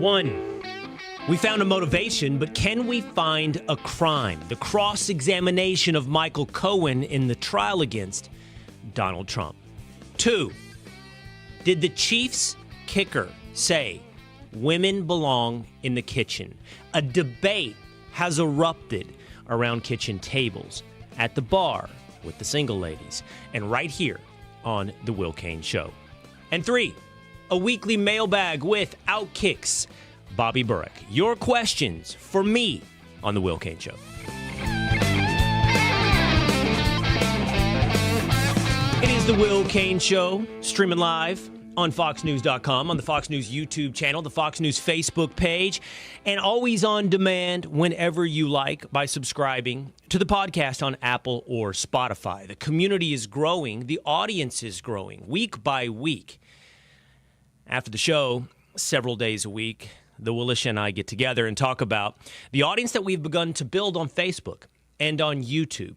One, we found a motivation, but can we find a crime? The cross-examination of Michael Cohen in the trial against Donald Trump. Two, did the Chiefs kicker say women belong in the kitchen? A debate has erupted around kitchen tables, at the bar with the single ladies, and right here on The Will Cain Show. And three, a weekly mailbag with OutKick's Bobby Burack. Your questions for me on The Will Cain Show. It is The Will Cain Show, streaming live on FoxNews.com, on the Fox News YouTube channel, the Fox News Facebook page, and always on demand whenever you like by subscribing to the podcast on Apple or Spotify. The community is growing. The audience is growing week by week. After the show, several days a week, the Willish and I get together and talk about the audience that we've begun to build on Facebook and on YouTube,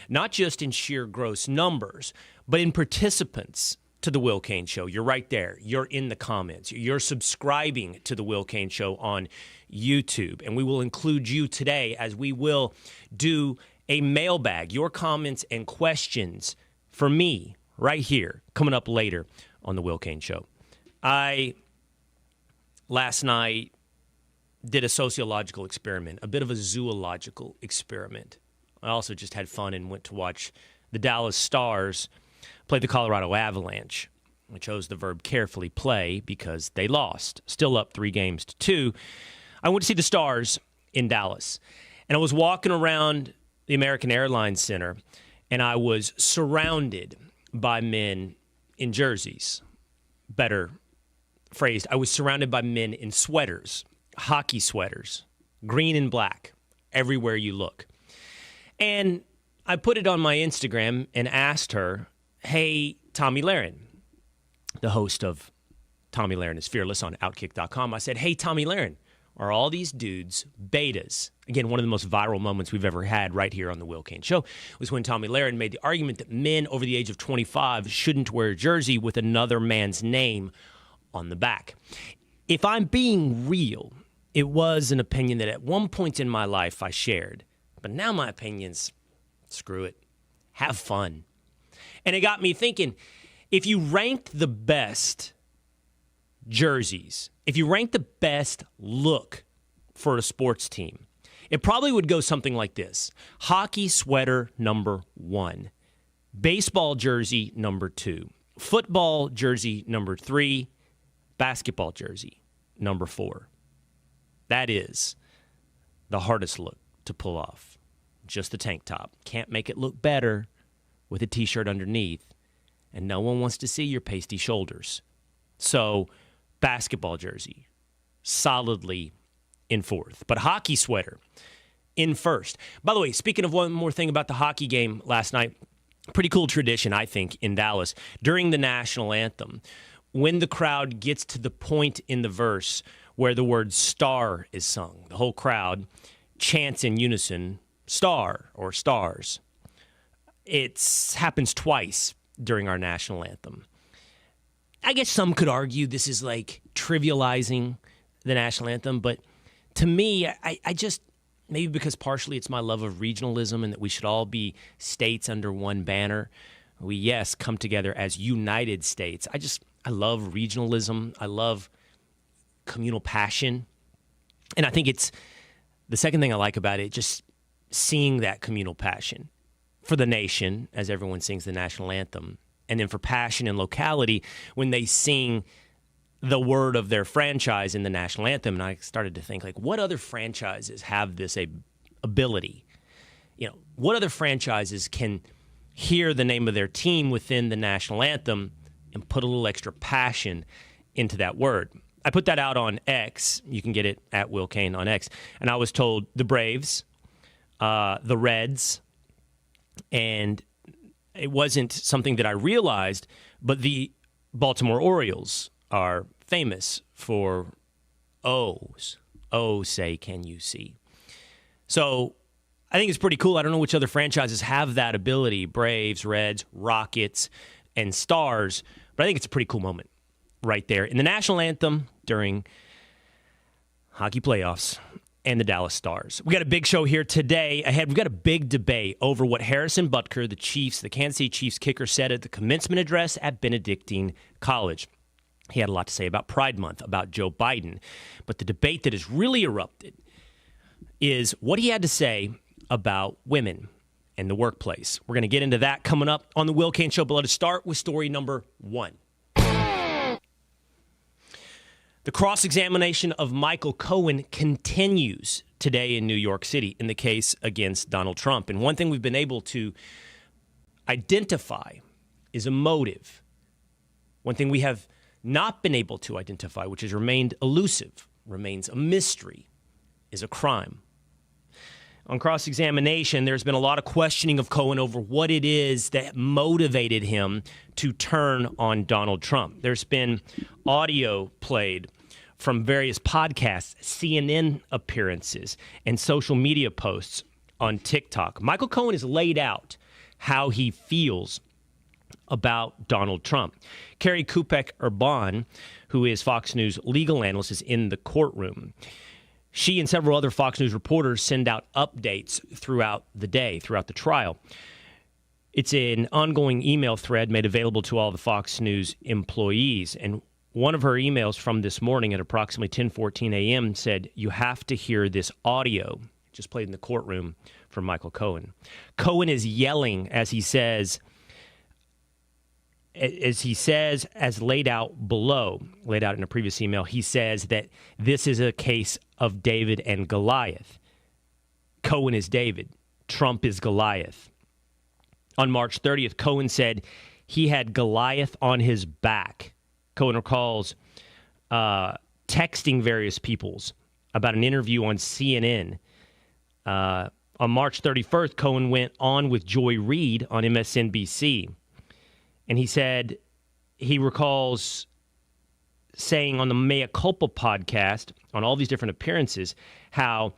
not just in sheer gross numbers, but in participants to the Will Cain Show. You're right there. You're in the comments. You're subscribing to the Will Cain Show on YouTube. And we will include you today as we will do a mailbag, your comments and questions for me right here, coming up later on the Will Cain Show. I, last night, did a sociological experiment, a bit of a zoological experiment. I also just had fun and went to watch the Dallas Stars play the Colorado Avalanche. I chose the verb carefully play because they lost, still up 3-2. I went to see the Stars in Dallas, and I was walking around the American Airlines Center, and I was surrounded by men in jerseys. Better phrased, I was surrounded by men in sweaters, hockey sweaters, green and black, everywhere you look. And I put it on my Instagram and asked her, hey, Tomi Lahren, the host of Tomi Lahren is Fearless on OutKick.com. I said, hey, Tomi Lahren, are all these dudes betas? Again, one of the most viral moments we've ever had right here on the Will Cain Show was when Tomi Lahren made the argument that men over the age of 25 shouldn't wear a jersey with another man's name on the back. If I'm being real, it was an opinion that at one point in my life I shared. But now my opinion's, screw it, have fun. And it got me thinking, if you ranked the best jerseys, if you ranked the best look for a sports team, it probably would go something like this. Hockey sweater, number 1. Baseball jersey, number 2. Football jersey, number 3. Basketball jersey, number 4. That is the hardest look to pull off. Just the tank top. Can't make it look better with a t-shirt underneath, and no one wants to see your pasty shoulders. So, basketball jersey, solidly in 4th. But hockey sweater, in 1st. By the way, speaking of one more thing about the hockey game last night, pretty cool tradition, I think, in Dallas. During the national anthem, when the crowd gets to the point in the verse where the word star is sung, the whole crowd chants in unison, star or stars. It happens twice during our national anthem. I guess some could argue this is like trivializing the national anthem, but to me, I just, maybe because partially it's my love of regionalism and that we should all be states under one banner. We, yes, come together as United States. I love regionalism. I love communal passion. And I think it's the second thing I like about it, just seeing that communal passion for the nation as everyone sings the national anthem. And then for passion and locality when they sing the word of their franchise in the national anthem. And I started to think, like, what other franchises have this ability? You know, what other franchises can hear the name of their team within the national anthem and put a little extra passion into that word? I put that out on X. You can get it at Will Cain on X. And I was told the Braves, the Reds, and it wasn't something that I realized, but the Baltimore Orioles are famous for O's. Oh, say, can you see? So I think it's pretty cool. I don't know which other franchises have that ability, Braves, Reds, Rockets, and Stars, but I think it's a pretty cool moment right there. In the national anthem during hockey playoffs, and the Dallas Stars. We got a big show here today. Ahead, we've got a big debate over what Harrison Butker, the Kansas City Chiefs kicker, said at the commencement address at Benedictine College. He had a lot to say about Pride Month, about Joe Biden. But the debate that has really erupted is what he had to say about women and the workplace. We're going to get into that coming up on the Will Cain Show, but let us start with story number one. The cross-examination of Michael Cohen continues today in New York City in the case against Donald Trump. And one thing we've been able to identify is a motive. One thing we have not been able to identify, which has remained elusive, remains a mystery, is a crime. On cross-examination, there's been a lot of questioning of Cohen over what it is that motivated him to turn on Donald Trump. There's been audio played from various podcasts, CNN appearances, and social media posts on TikTok. Michael Cohen has laid out how he feels about Donald Trump. Carrie Kupek-Urban, who is Fox News legal analyst, is in the courtroom. She and several other Fox News reporters send out updates throughout the day, throughout the trial. It's an ongoing email thread made available to all the Fox News employees. And one of her emails from this morning at approximately 10:14 a.m. said, "You have to hear this audio," just played in the courtroom, from Michael Cohen. Cohen is yelling as he says, as laid out below, laid out in a previous email, he says that this is a case of David and Goliath. Cohen is David. Trump is Goliath. On March 30th, Cohen said he had Goliath on his back. Cohen recalls texting various peoples about an interview on CNN. On March 31st, Cohen went on with Joy Reid on MSNBC. And he said he recalls saying on the Mea Culpa podcast, on all these different appearances, how,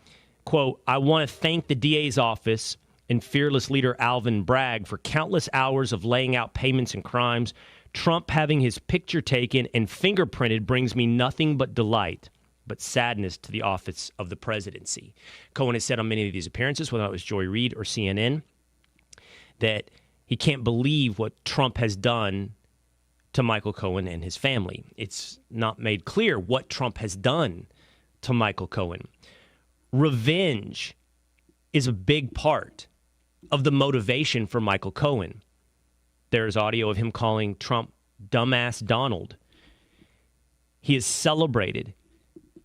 quote, "I want to thank the DA's office and fearless leader Alvin Bragg for countless hours of laying out payments and crimes. Trump having his picture taken and fingerprinted brings me nothing but delight, but sadness to the office of the presidency." Cohen has said on many of these appearances, whether it was Joy Reid or CNN, that he can't believe what Trump has done to Michael Cohen and his family. It's not made clear what Trump has done to Michael Cohen. Revenge is a big part of the motivation for Michael Cohen. There's audio of him calling Trump dumbass Donald. He has celebrated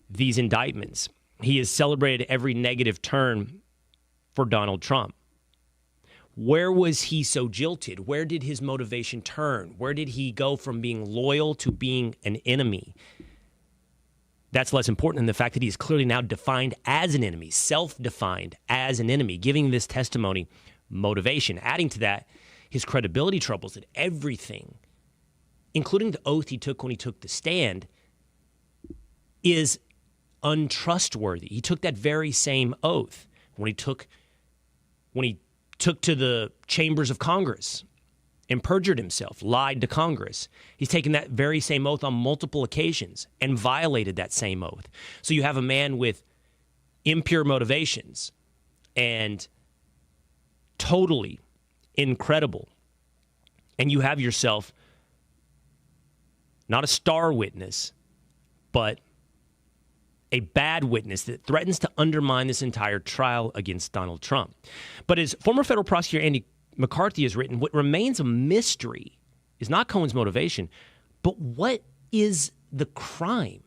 these indictments. He has celebrated every negative turn for Donald Trump. Where was he so jilted? Where did his motivation turn? Where did he go from being loyal to being an enemy? That's less important than the fact that he is clearly now defined as an enemy, self-defined as an enemy, giving this testimony motivation. Adding to that, his credibility troubles, that everything, including the oath he took when he took the stand, is untrustworthy. He took that very same oath when he took to the chambers of Congress and perjured himself, lied to Congress. He's taken that very same oath on multiple occasions and violated that same oath. So you have a man with impure motivations and totally incredible. And you have yourself not a star witness, but a bad witness that threatens to undermine this entire trial against Donald Trump. But as former federal prosecutor Andy McCarthy has written, what remains a mystery is not Cohen's motivation, but what is the crime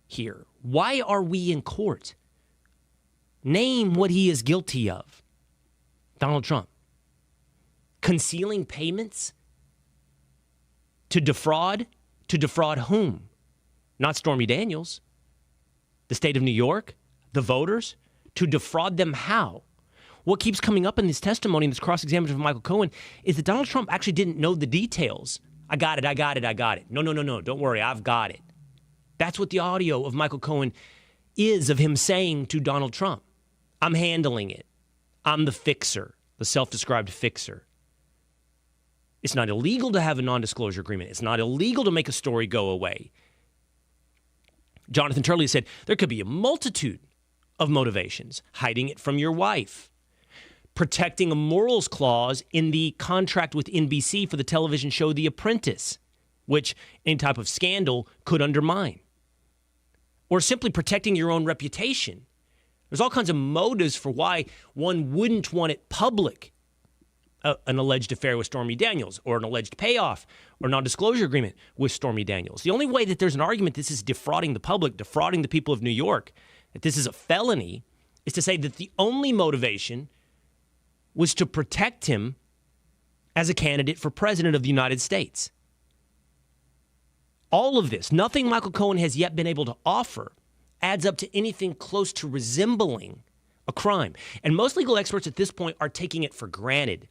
here? Why are we in court? Name what he is guilty of. Donald Trump. Concealing payments? To defraud? To defraud whom? Not Stormy Daniels. The state of New York? The voters? To defraud them how? What keeps coming up in this testimony, in this cross-examination of Michael Cohen, is that Donald Trump actually didn't know the details. I got it. No. Don't worry, I've got it. That's what the audio of Michael Cohen is, of him saying to Donald Trump, I'm handling it. I'm the fixer, the self-described fixer. It's not illegal to have a non-disclosure agreement. It's not illegal to make a story go away. Jonathan Turley said there could be a multitude of motivations: hiding it from your wife, protecting a morals clause in the contract with NBC for the television show The Apprentice, which any type of scandal could undermine, or simply protecting your own reputation. There's all kinds of motives for why one wouldn't want it public. An alleged affair with Stormy Daniels, or an alleged payoff or non-disclosure agreement with Stormy Daniels. The only way that there's an argument this is defrauding the public, defrauding the people of New York, that this is a felony, is to say that the only motivation was to protect him as a candidate for president of the United States. All of this, nothing Michael Cohen has yet been able to offer, adds up to anything close to resembling a crime. And most legal experts at this point are taking it for granted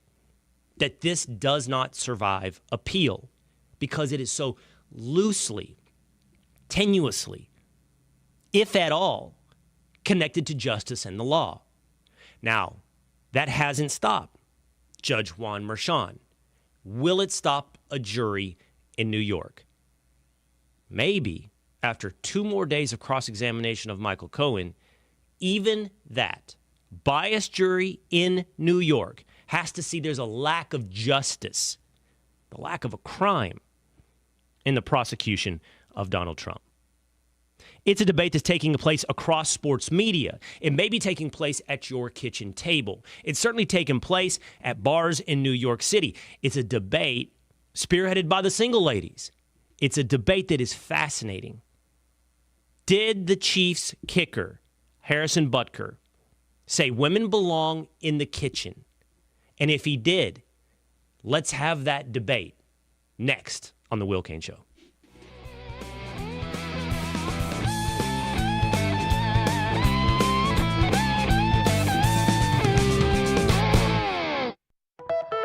that this does not survive appeal because it is so loosely, tenuously, if at all, connected to justice and the law. Now, that hasn't stopped Judge Juan Merchan. Will it stop a jury in New York? Maybe after 2 more days of cross-examination of Michael Cohen, even that biased jury in New York has to see there's a lack of justice, the lack of a crime in the prosecution of Donald Trump. It's a debate that's taking place across sports media. It may be taking place at your kitchen table. It's certainly taken place at bars in New York City. It's a debate spearheaded by the single ladies. It's a debate that is fascinating. Did the Chiefs kicker, Harrison Butker, say women belong in the kitchen? And if he did, let's have that debate next on The Will Cain Show.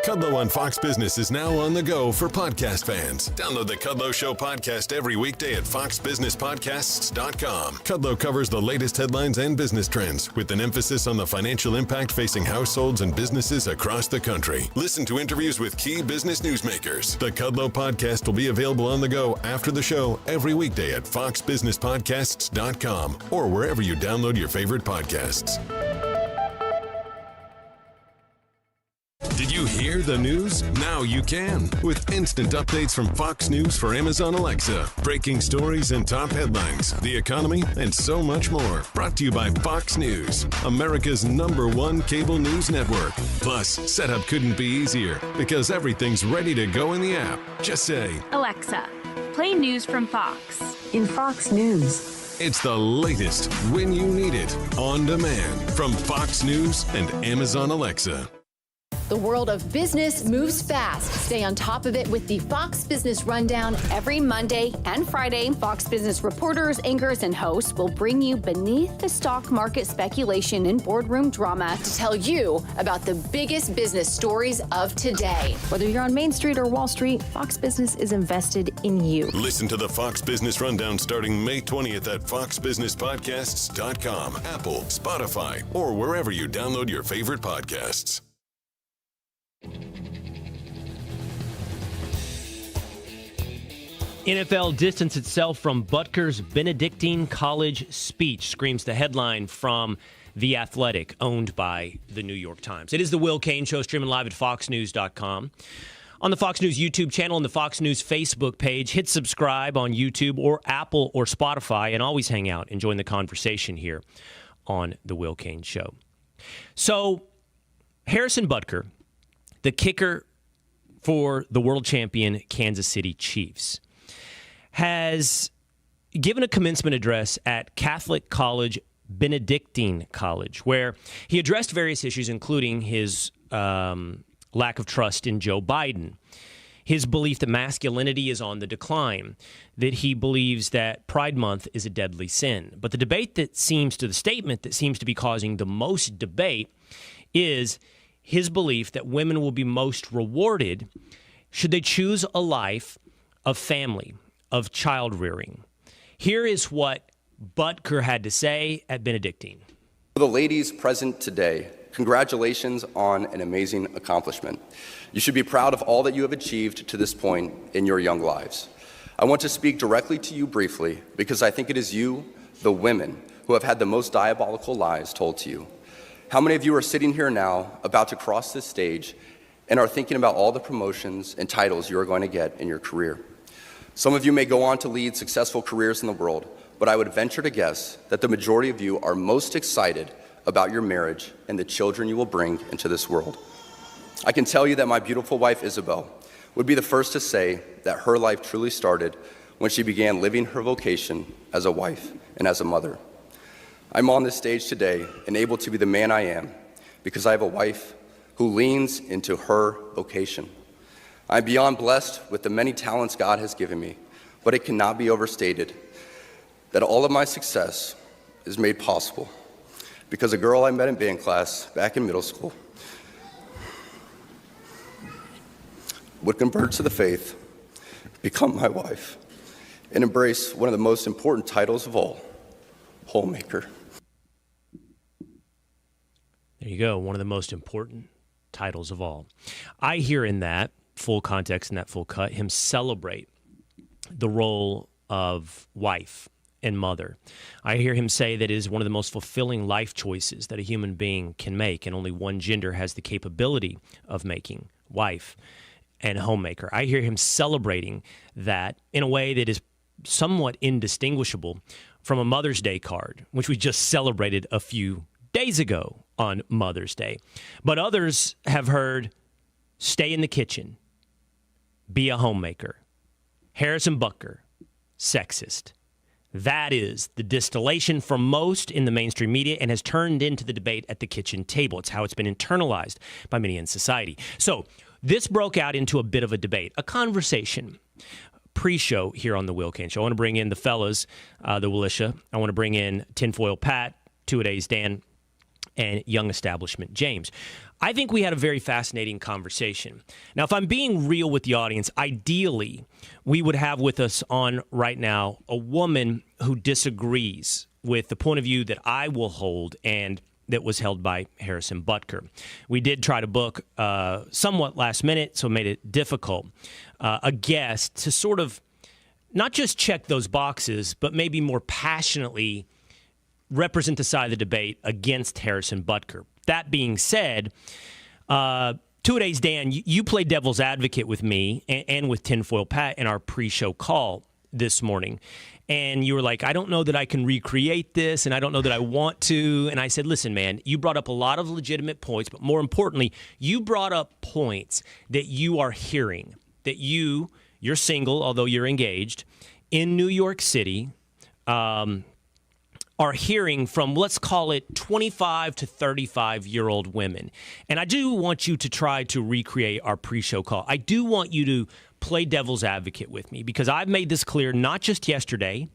Kudlow on Fox Business is now on the go for podcast fans. Download the Kudlow Show podcast every weekday at foxbusinesspodcasts.com. Kudlow covers the latest headlines and business trends with an emphasis on the financial impact facing households and businesses across the country. Listen to interviews with key business newsmakers. The Kudlow podcast will be available on the go after the show every weekday at foxbusinesspodcasts.com or wherever you download your favorite podcasts. Did you hear the news? Now you can. With instant updates from Fox News for Amazon Alexa. Breaking stories and top headlines, the economy, and so much more. Brought to you by Fox News, America's #1 cable news network. Plus, setup couldn't be easier because everything's ready to go in the app. Just say, Alexa, play news from Fox. In Fox News. It's the latest when you need it, on demand from Fox News and Amazon Alexa. The world of business moves fast. Stay on top of it with the Fox Business Rundown. Every Monday and Friday, Fox Business reporters, anchors, and hosts will bring you beneath the stock market speculation and boardroom drama To tell you about the biggest business stories of today. Whether you're on Main Street or Wall Street, Fox Business is invested in you. Listen to the Fox Business Rundown starting May 20th at foxbusinesspodcasts.com, Apple, Spotify, or wherever you download your favorite podcasts. NFL distance itself from Butker's Benedictine College speech, screams the headline from The Athletic, owned by the New York Times. It is the Will Cain Show, streaming live at foxnews.com. On the Fox News YouTube channel and the Fox News Facebook page, hit subscribe on YouTube or Apple or Spotify, and always hang out and join the conversation here on the Will Cain Show. So, Harrison Butker, the kicker for the world champion Kansas City Chiefs, has given a commencement address at Catholic College, Benedictine College, where he addressed various issues, including his lack of trust in Joe Biden, his belief that masculinity is on the decline, that he believes that Pride Month is a deadly sin. But the statement that seems to be causing the most debate is his belief that women will be most rewarded should they choose a life of family, of child rearing. Here is what Butker had to say at Benedictine. For the ladies present today, congratulations on an amazing accomplishment. You should be proud of all that you have achieved to this point in your young lives. I want to speak directly to you briefly because I think it is you, the women, who have had the most diabolical lies told to you. How many of you are sitting here now, about to cross this stage, and are thinking about all the promotions and titles you are going to get in your career? Some of you may go on to lead successful careers in the world, but I would venture to guess that the majority of you are most excited about your marriage and the children you will bring into this world. I can tell you that my beautiful wife, Isabel, would be the first to say that her life truly started when she began living her vocation as a wife and as a mother. I'm on this stage today and able to be the man I am because I have a wife who leans into her vocation. I'm beyond blessed with the many talents God has given me, but it cannot be overstated that all of my success is made possible because a girl I met in band class back in middle school would convert to the faith, become my wife, and embrace one of the most important titles of all, homemaker. There you go, one of the most important titles of all. I hear in that full context, in that full cut, him celebrate the role of wife and mother. I hear him say that it is one of the most fulfilling life choices that a human being can make, and only one gender has the capability of making, wife and homemaker. I hear him celebrating that in a way that is somewhat indistinguishable from a Mother's Day card, which we just celebrated a few days ago on Mother's Day. But others have heard, stay in the kitchen, be a homemaker. Harrison Butker, sexist. That is the distillation from most in the mainstream media and has turned into the debate at the kitchen table. It's how it's been internalized by many in society. So this broke out into a bit of a debate, a conversation, pre-show here on the Will Cain Show. I want to bring in the fellas, the Willisha. I want to bring in Tinfoil Pat, Two-A-Days Dan, and Young Establishment James. I think we had a very fascinating conversation. Now, if I'm being real with the audience, ideally, we would have with us on right now a woman who disagrees with the point of view that I will hold and that was held by Harrison Butker. We did try to book somewhat last minute, so it made it difficult, a guest to sort of not just check those boxes, but maybe more passionately represent the side of the debate against Harrison Butker. That being said, Two-A-Days Dan, you played devil's advocate with me and with Tinfoil Pat in our pre-show call this morning. And you were like, I don't know that I can recreate this, and I don't know that I want to. And I said, listen, man, you brought up a lot of legitimate points, but more importantly, you brought up points that you are hearing, that you're single, although you're engaged, in New York City, are hearing from, let's call it 25 to 35-year-old women. And I do want you to try to recreate our pre-show call. I do want you to play devil's advocate with me because I've made this clear not just yesterday,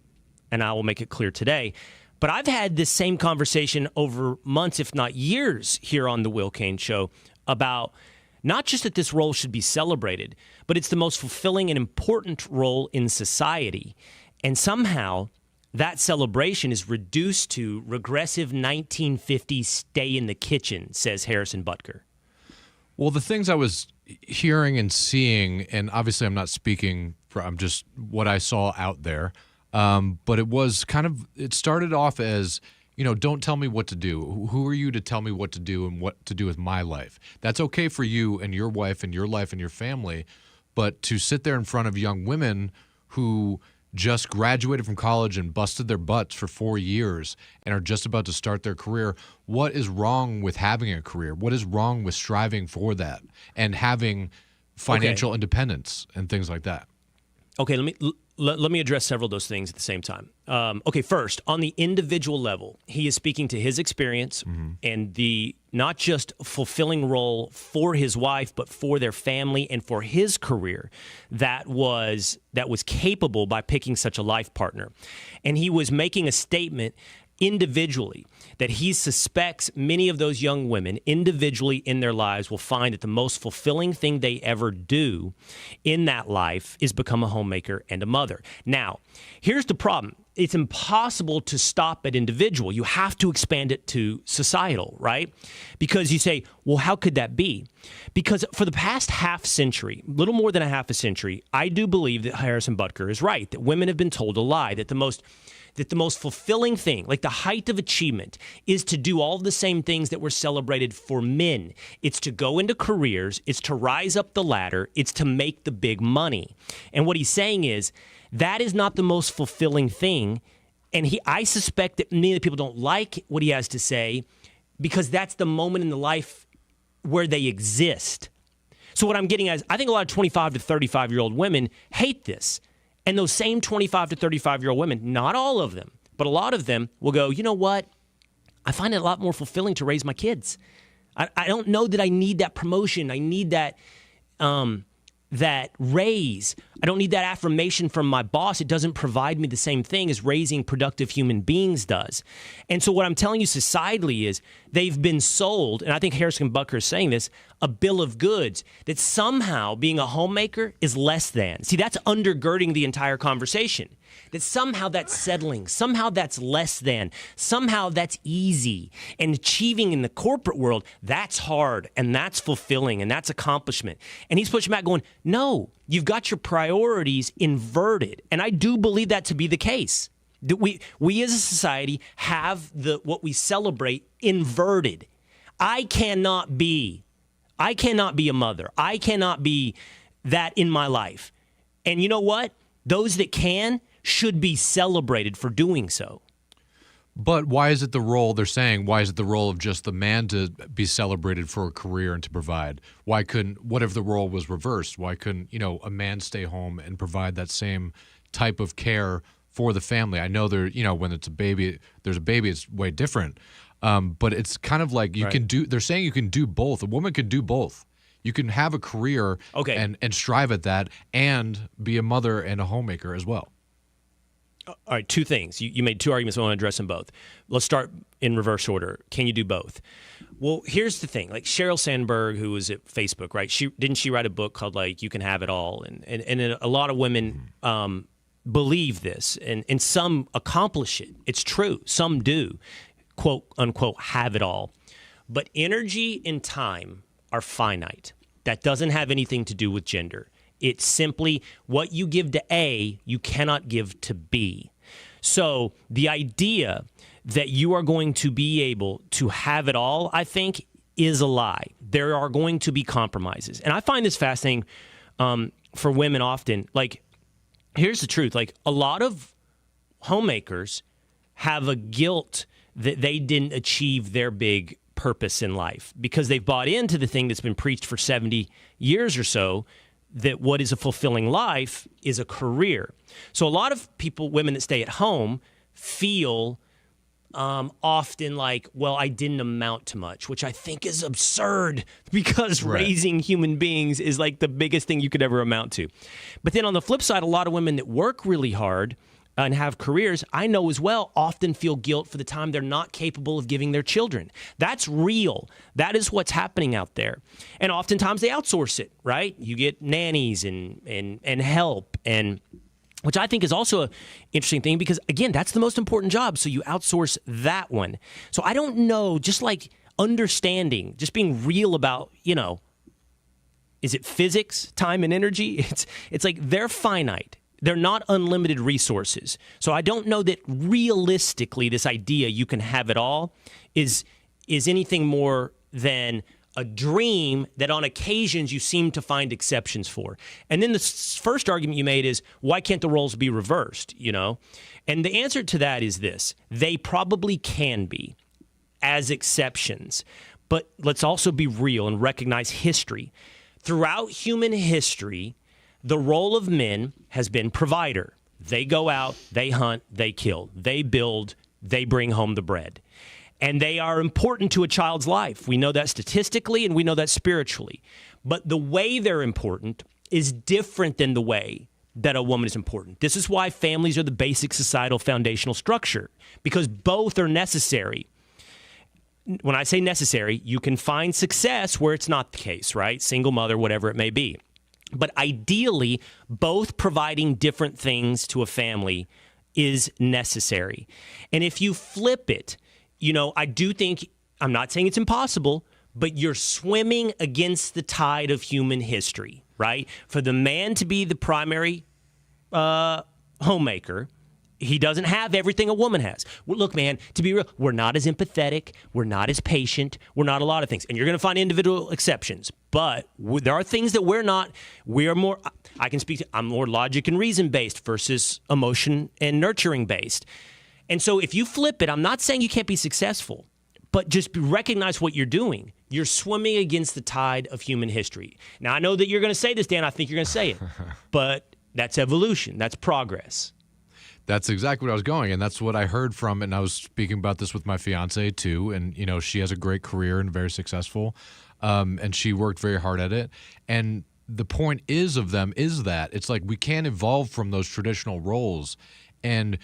and I will make it clear today, but I've had this same conversation over months, if not years, here on the Will Cain Show about not just that this role should be celebrated, but it's the most fulfilling and important role in society. And somehow that celebration is reduced to regressive 1950s stay in the kitchen, says Harrison Butker. Well, the things I was hearing and seeing, and obviously I'm not speaking from just what I saw out there, but it was it started off as, don't tell me what to do. Who are you to tell me what to do and what to do with my life? That's okay for you and your wife and your life and your family, but to sit there in front of young women who just graduated from college and busted their butts for 4 years and are just about to start their career. What is wrong with having a career? What is wrong with striving for that and having financial independence and things like that? Okay, let me address several of those things at the same time. Okay, first, on the individual level, he is speaking to his experience and the not just fulfilling role for his wife, but for their family and for his career that was capable by picking such a life partner. And he was making a statement individually that he suspects many of those young women individually in their lives will find that the most fulfilling thing they ever do in that life is become a homemaker and a mother. Now, here's the problem. it's impossible to stop at individual. You have to expand it to societal, right? Because you say, well, how could that be? Because for the past half century, little more than a half a century, I do believe that Harrison Butker is right, that women have been told a lie, that the most fulfilling thing, like the height of achievement, is to do all the same things that were celebrated for men. It's to go into careers, it's to rise up the ladder, it's to make the big money. And what he's saying is, that is not the most fulfilling thing. And I suspect that many of the people don't like what he has to say because that's the moment in the life where they exist. So what I'm getting at is I think a lot of 25 to 35-year-old women hate this. And those same 25 to 35-year-old women, not all of them, but a lot of them will go, you know what? I find it a lot more fulfilling to raise my kids. I don't know that I need that promotion. I need that raise. I don't need that affirmation from my boss. It doesn't provide me the same thing as raising productive human beings does. And so what I'm telling you societally is they've been sold, and I think Harrison Butker is saying this, a bill of goods that somehow being a homemaker is less than. See, that's undergirding the entire conversation. That somehow that's settling, somehow that's less than, somehow that's easy. And achieving in the corporate world, that's hard and that's fulfilling and that's accomplishment. And he's pushing back going, no, you've got your priorities inverted. And I do believe that to be the case. That we as a society have what we celebrate inverted. I cannot be a mother. I cannot be that in my life. And you know what? Those that can should be celebrated for doing so. But why is it the role, they're saying, why is it the role of just the man to be celebrated for a career and to provide? What if the role was reversed? Why couldn't, a man stay home and provide that same type of care for the family? I know when there's a baby, it's way different. But it's kind of like they're saying you can do both. A woman can do both. You can have a career and strive at that and be a mother and a homemaker as well. All right, two things. You made two arguments. I want to address them both. Let's start in reverse order. Can you do both? Well, here's the thing. Like Sheryl Sandberg, who was at Facebook, right? Didn't she write a book called You Can Have It All? And a lot of women believe this, and some accomplish it. It's true. Some do, quote unquote, have it all. But energy and time are finite. That doesn't have anything to do with gender. It's simply what you give to A, you cannot give to B. So the idea that you are going to be able to have it all, I think, is a lie. There are going to be compromises. And I find this fascinating for women often. Like, here's the truth. Like, a lot of homemakers have a guilt that they didn't achieve their big purpose in life because they've bought into the thing that's been preached for 70 years or so, that what is a fulfilling life is a career. So a lot of women that stay at home feel often like, well, I didn't amount to much, which I think is absurd because raising human beings is like the biggest thing you could ever amount to. But then on the flip side, a lot of women that work really hard and have careers, I know as well, often feel guilt for the time they're not capable of giving their children. That's real. That is what's happening out there. And oftentimes they outsource it, right? You get nannies and help, and which I think is also an interesting thing because, again, that's the most important job. So you outsource that one. So I don't know, just like understanding, just being real about, is it physics, time, and energy? It's like they're finite. They're not unlimited resources. So I don't know that realistically this idea you can have it all is anything more than a dream that on occasions you seem to find exceptions for. And then the first argument you made is, why can't the roles be reversed, And the answer to that is this. They probably can be as exceptions. But let's also be real and recognize history. Throughout human history, the role of men has been provider. They go out, they hunt, they kill, they build, they bring home the bread. And they are important to a child's life. We know that statistically and we know that spiritually. But the way they're important is different than the way that a woman is important. This is why families are the basic societal foundational structure, because both are necessary. When I say necessary, you can find success where it's not the case, right? Single mother, whatever it may be. But ideally, both providing different things to a family is necessary. And if you flip it, you know, I do think, I'm not saying it's impossible, but you're swimming against the tide of human history, right? For the man to be the primary homemaker, he doesn't have everything a woman has. Well, look, man, to be real, we're not as empathetic. We're not as patient. We're not a lot of things. And you're going to find individual exceptions. But there are things that we're not. We are more, I can speak to, I'm more logic and reason based versus emotion and nurturing based. And so if you flip it, I'm not saying you can't be successful, but just recognize what you're doing. You're swimming against the tide of human history. Now, I know that you're going to say this, Dan. I think you're going to say it. But that's evolution. That's progress. That's exactly what I was going, and that's what I heard from, and I was speaking about this with my fiance too, and you know, she has a great career and very successful, and she worked very hard at it. And the point is of them is that it's like we can't evolve from those traditional roles, and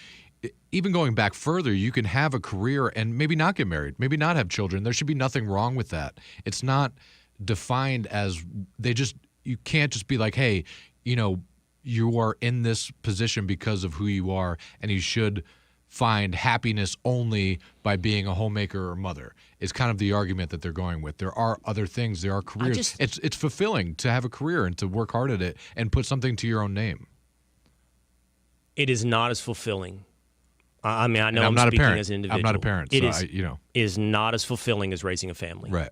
even going back further, you can have a career and maybe not get married, maybe not have children. There should be nothing wrong with that. It's not defined as you can't just be like, hey, you know, you are in this position because of who you are, and you should find happiness only by being a homemaker or mother. Is kind of the argument that they're going with. There are other things. There are careers. It's fulfilling to have a career and to work hard at it and put something to your own name. It is not as fulfilling. I mean, I know I'm not speaking a parent. as an individual. I'm not a parent. It so is not as fulfilling as raising a family. Right.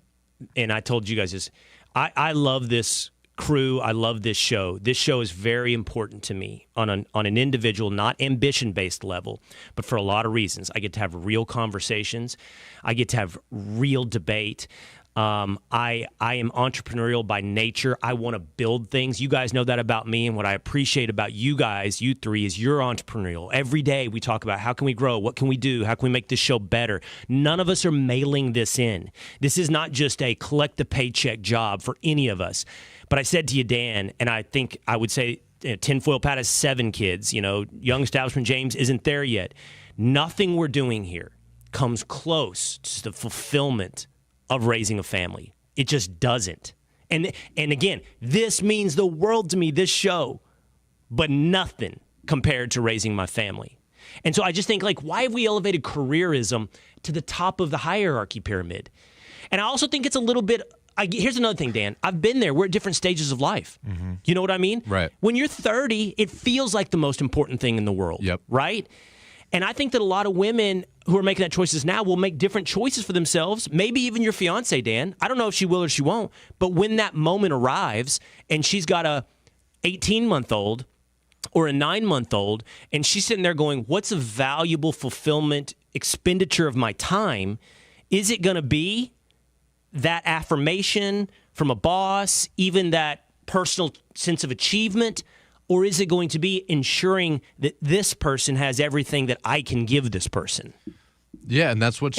And I told you guys this. I love this crew. I love this show. This show is very important to me on an individual, not ambition-based level, but for a lot of reasons. I get to have real conversations. I get to have real debate. I am entrepreneurial by nature. I want to build things. You guys know that about me, and what I appreciate about you guys, you three, is you're entrepreneurial. Every day we talk about how can we grow, what can we do, how can we make this show better. None of us are mailing this in. This is not just a collect the paycheck job for any of us. But I said to you, Dan, and I think I would say Tinfoil Pat has 7 kids. You know, Young Establishment James isn't there yet. Nothing we're doing here comes close to the fulfillment of raising a family. It just doesn't. And again, this means the world to me, this show, but nothing compared to raising my family. And so I just think, like, why have we elevated careerism to the top of the hierarchy pyramid? And I also think it's a little bit, here's another thing, Dan. I've been there. We're at different stages of life. Mm-hmm. You know what I mean? Right. When you're 30, it feels like the most important thing in the world. Yep. Right? And I think that a lot of women who are making that choices now will make different choices for themselves. Maybe even your fiance, Dan. I don't know if she will or she won't. But when that moment arrives and she's got a 18-month-old or a 9-month-old, and she's sitting there going, what's a valuable fulfillment expenditure of my time? Is it going to be that affirmation from a boss, even that personal sense of achievement? Or is it going to be ensuring that this person has everything that I can give this person? Yeah, and that's what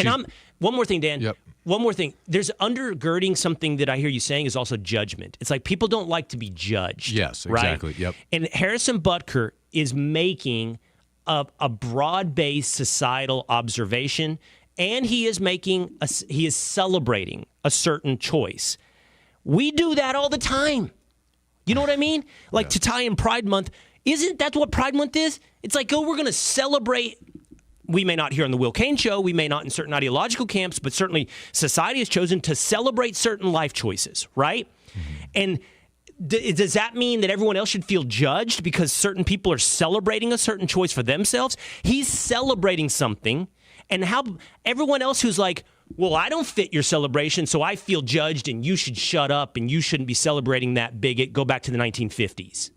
one more thing, Dan. Yep. One more thing. There's undergirding something that I hear you saying is also judgment. It's like people don't like to be judged. Yes, right? exactly. Yep. And Harrison Butker is making a broad-based societal observation, and he is celebrating a certain choice. We do that all the time. You know what I mean? Like, to tie in Pride Month, isn't that what Pride Month is? It's like, we're going to celebrate. We may not here on the Will Cain Show, we may not in certain ideological camps, but certainly society has chosen to celebrate certain life choices, right? Mm-hmm. And does that mean that everyone else should feel judged because certain people are celebrating a certain choice for themselves? He's celebrating something, and how everyone else who's like, well, I don't fit your celebration, so I feel judged, and you should shut up, and you shouldn't be celebrating that bigot. Go back to the 1950s.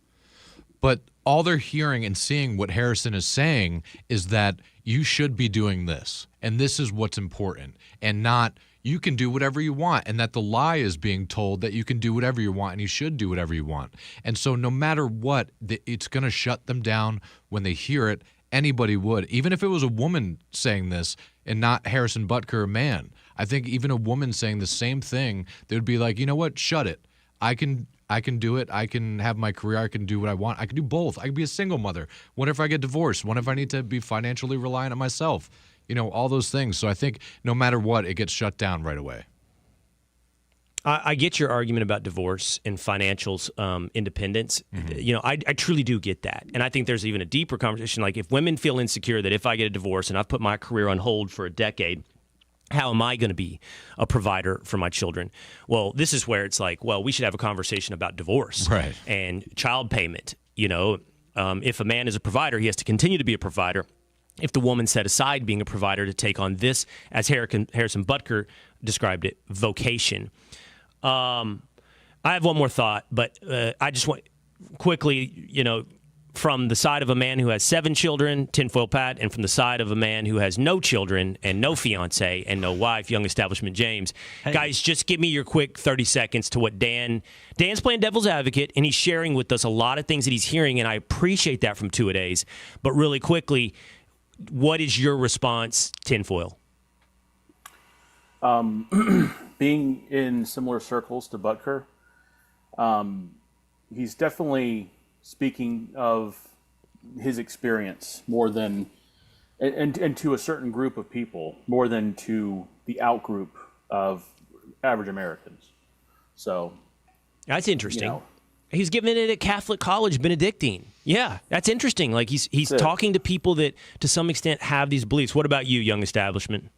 But all they're hearing and seeing what Harrison is saying is that you should be doing this, and this is what's important, and not you can do whatever you want, and that the lie is being told that you can do whatever you want and you should do whatever you want. And so no matter what, it's going to shut them down when they hear it. Anybody would, even if it was a woman saying this and not Harrison Butker, a man. I think even a woman saying the same thing, they would be like, you know what, shut it. I can do it. I can have my career. I can do what I want. I can do both. I can be a single mother. What if I get divorced? What if I need to be financially reliant on myself? You know, all those things. So I think no matter what, it gets shut down right away. I get your argument about divorce and financial independence. You know, I truly do get that. And I think there's even a deeper conversation. Like, if women feel insecure that if I get a divorce and I've put my career on hold for a decade, how am I going to be a provider for my children? Well, this is where it's like, well, we should have a conversation about divorce and child payment. You know, if a man is a provider, he has to continue to be a provider. If the woman set aside being a provider to take on this, as Harrison Butker described it, vocation. I have one more thought, but I just want quickly, you know, from the side of a man who has 7 children, tinfoil Pat, and from the side of a man who has no children and no fiance and no wife, young establishment James. Hey. Guys, just give me your quick 30 seconds to what Dan's playing devil's advocate, and he's sharing with us a lot of things that he's hearing, and I appreciate that from two-a-days. But really quickly, what is your response, tinfoil? Being in similar circles to Butker, he's definitely speaking of his experience more than, and to a certain group of people, more than to the out group of average Americans. So that's interesting. You know, he's giving it at Catholic college, Benedictine. Yeah, that's interesting. Like, he's talking to people that, to some extent, have these beliefs. What about you, young establishment?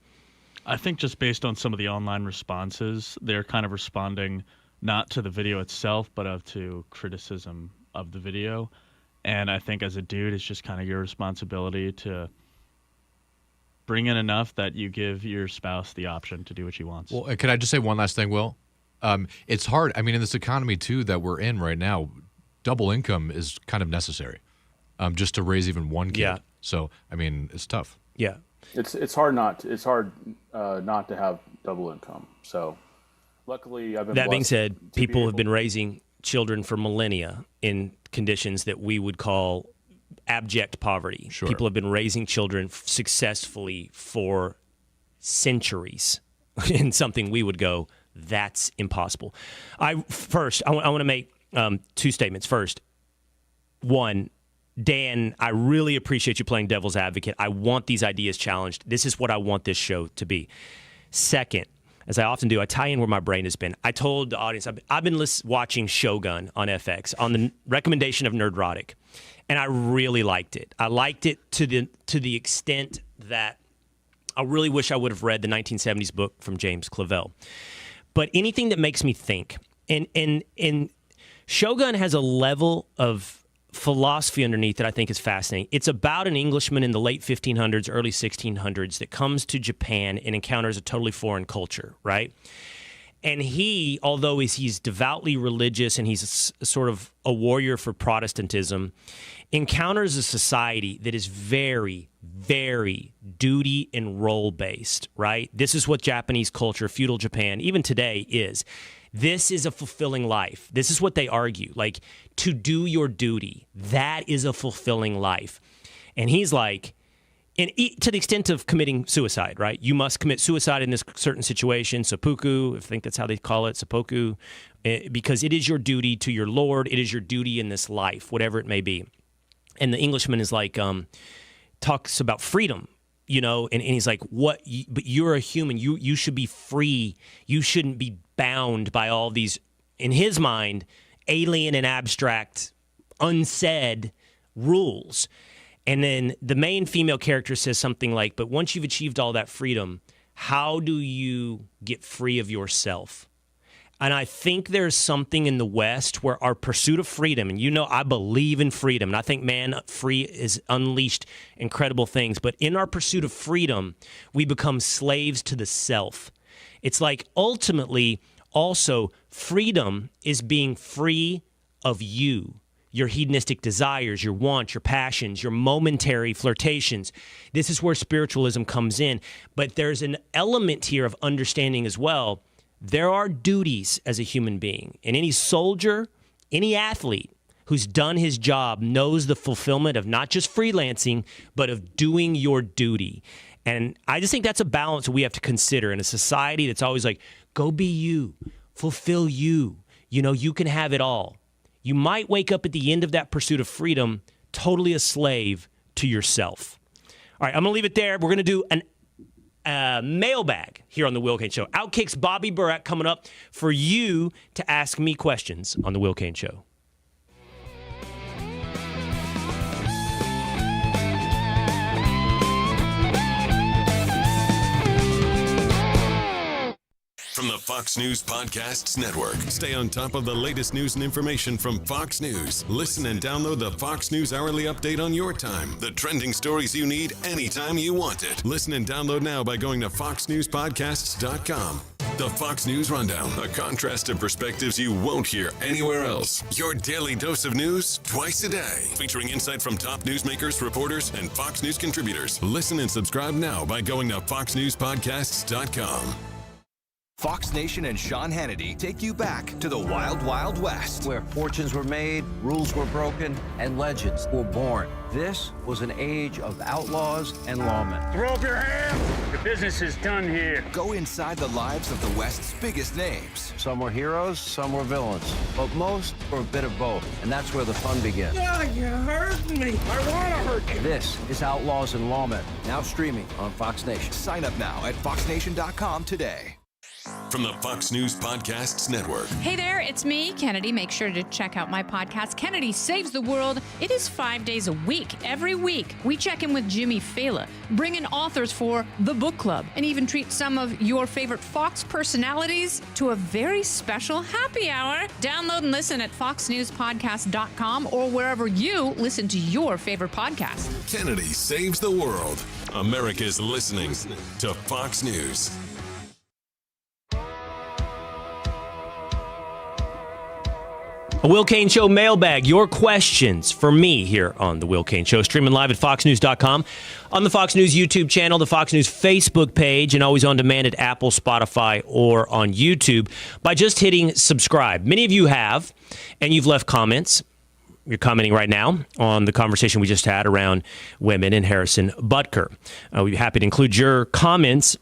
I think just based on some of the online responses, they're kind of responding not to the video itself, but to criticism of the video. And I think as a dude, it's just kind of your responsibility to bring in enough that you give your spouse the option to do what she wants. Well, can I just say one last thing, Will? It's hard. I mean, in this economy, too, that we're in right now, double income is kind of necessary just to raise even one kid. Yeah. So, I mean, it's tough. Yeah. It's hard not to have double income. So, luckily, I've been. That being said, people have been raising children for millennia in conditions that we would call abject poverty. Sure. People have been raising children successfully for centuries in something we would go, that's impossible. I want to make 2 statements. First, one, Dan, I really appreciate you playing devil's advocate. I want these ideas challenged. This is what I want this show to be. Second, as I often do, I tie in where my brain has been. I told the audience, I've been watching Shogun on FX on the recommendation of Nerdrotic, and I really liked it. I liked it to the extent that I really wish I would have read the 1970s book from James Clavell. But anything that makes me think, and Shogun has a level of philosophy underneath that I think is fascinating. It's about an Englishman in the late 1500s, early 1600s that comes to Japan and encounters a totally foreign culture, right? And he, although he's devoutly religious and he's sort of a warrior for Protestantism, encounters a society that is very, very duty and role based, right? This is what Japanese culture, feudal Japan, even today is. This is a fulfilling life. This is what they argue. Like, to do your duty, that is a fulfilling life. And he's like, and to the extent of committing suicide, right? You must commit suicide in this certain situation, seppuku, I think that's how they call it, seppuku, because it is your duty to your Lord. It is your duty in this life, whatever it may be. And the Englishman is like, talks about freedom. You know, and he's like, but you're a human. You should be free. You shouldn't be bound by all these, in his mind, alien and abstract, unsaid rules. And then the main female character says something like, but once you've achieved all that freedom, how do you get free of yourself? And I think there's something in the West where our pursuit of freedom, and you know I believe in freedom, and I think man free is unleashed incredible things, but in our pursuit of freedom, we become slaves to the self. It's like ultimately also freedom is being free of you, your hedonistic desires, your wants, your passions, your momentary flirtations. This is where spiritualism comes in. But there's an element here of understanding as well. There are duties as a human being, and any soldier, any athlete who's done his job knows the fulfillment of not just freelancing, but of doing your duty. And I just think that's a balance we have to consider in a society that's always like, go be you, fulfill you. You know, you can have it all. You might wake up at the end of that pursuit of freedom totally a slave to yourself. All right, I'm going to leave it there. We're going to do mailbag here on the Will Cain Show. OutKick's Bobby Burack coming up for you to ask me questions on the Will Cain Show. From the Fox News Podcasts Network. Stay on top of the latest news and information from Fox News. Listen and download the Fox News Hourly Update on your time. The trending stories you need anytime you want it. Listen and download now by going to foxnewspodcasts.com. The Fox News Rundown, a contrast of perspectives you won't hear anywhere else. Your daily dose of news twice a day, featuring insight from top newsmakers, reporters, and Fox News contributors. Listen and subscribe now by going to foxnewspodcasts.com. Fox Nation and Sean Hannity take you back to the Wild Wild West, where fortunes were made, rules were broken, and legends were born. This was an age of outlaws and lawmen. Throw up your hands! The business is done here. Go inside the lives of the West's biggest names. Some were heroes, some were villains, but most were a bit of both, and that's where the fun begins. Yeah, you hurt me. I want to hurt you. This is Outlaws and Lawmen, now streaming on Fox Nation. Sign up now at foxnation.com today. From the Fox News Podcasts Network. Hey there, it's me, Kennedy. Make sure to check out my podcast, Kennedy Saves the World. It is 5 days a week. Every week, we check in with Jimmy Fallon, bring in authors for the book club, and even treat some of your favorite Fox personalities to a very special happy hour. Download and listen at foxnewspodcast.com or wherever you listen to your favorite podcast. Kennedy Saves the World. America's listening to Fox News. A Will Cain Show mailbag. Your questions for me here on The Will Cain Show. Streaming live at foxnews.com, on the Fox News YouTube channel, the Fox News Facebook page, and always on demand at Apple, Spotify, or on YouTube by just hitting subscribe. Many of you have, and you've left comments. You're commenting right now on the conversation we just had around women and Harrison Butker. We'd be happy to include your comments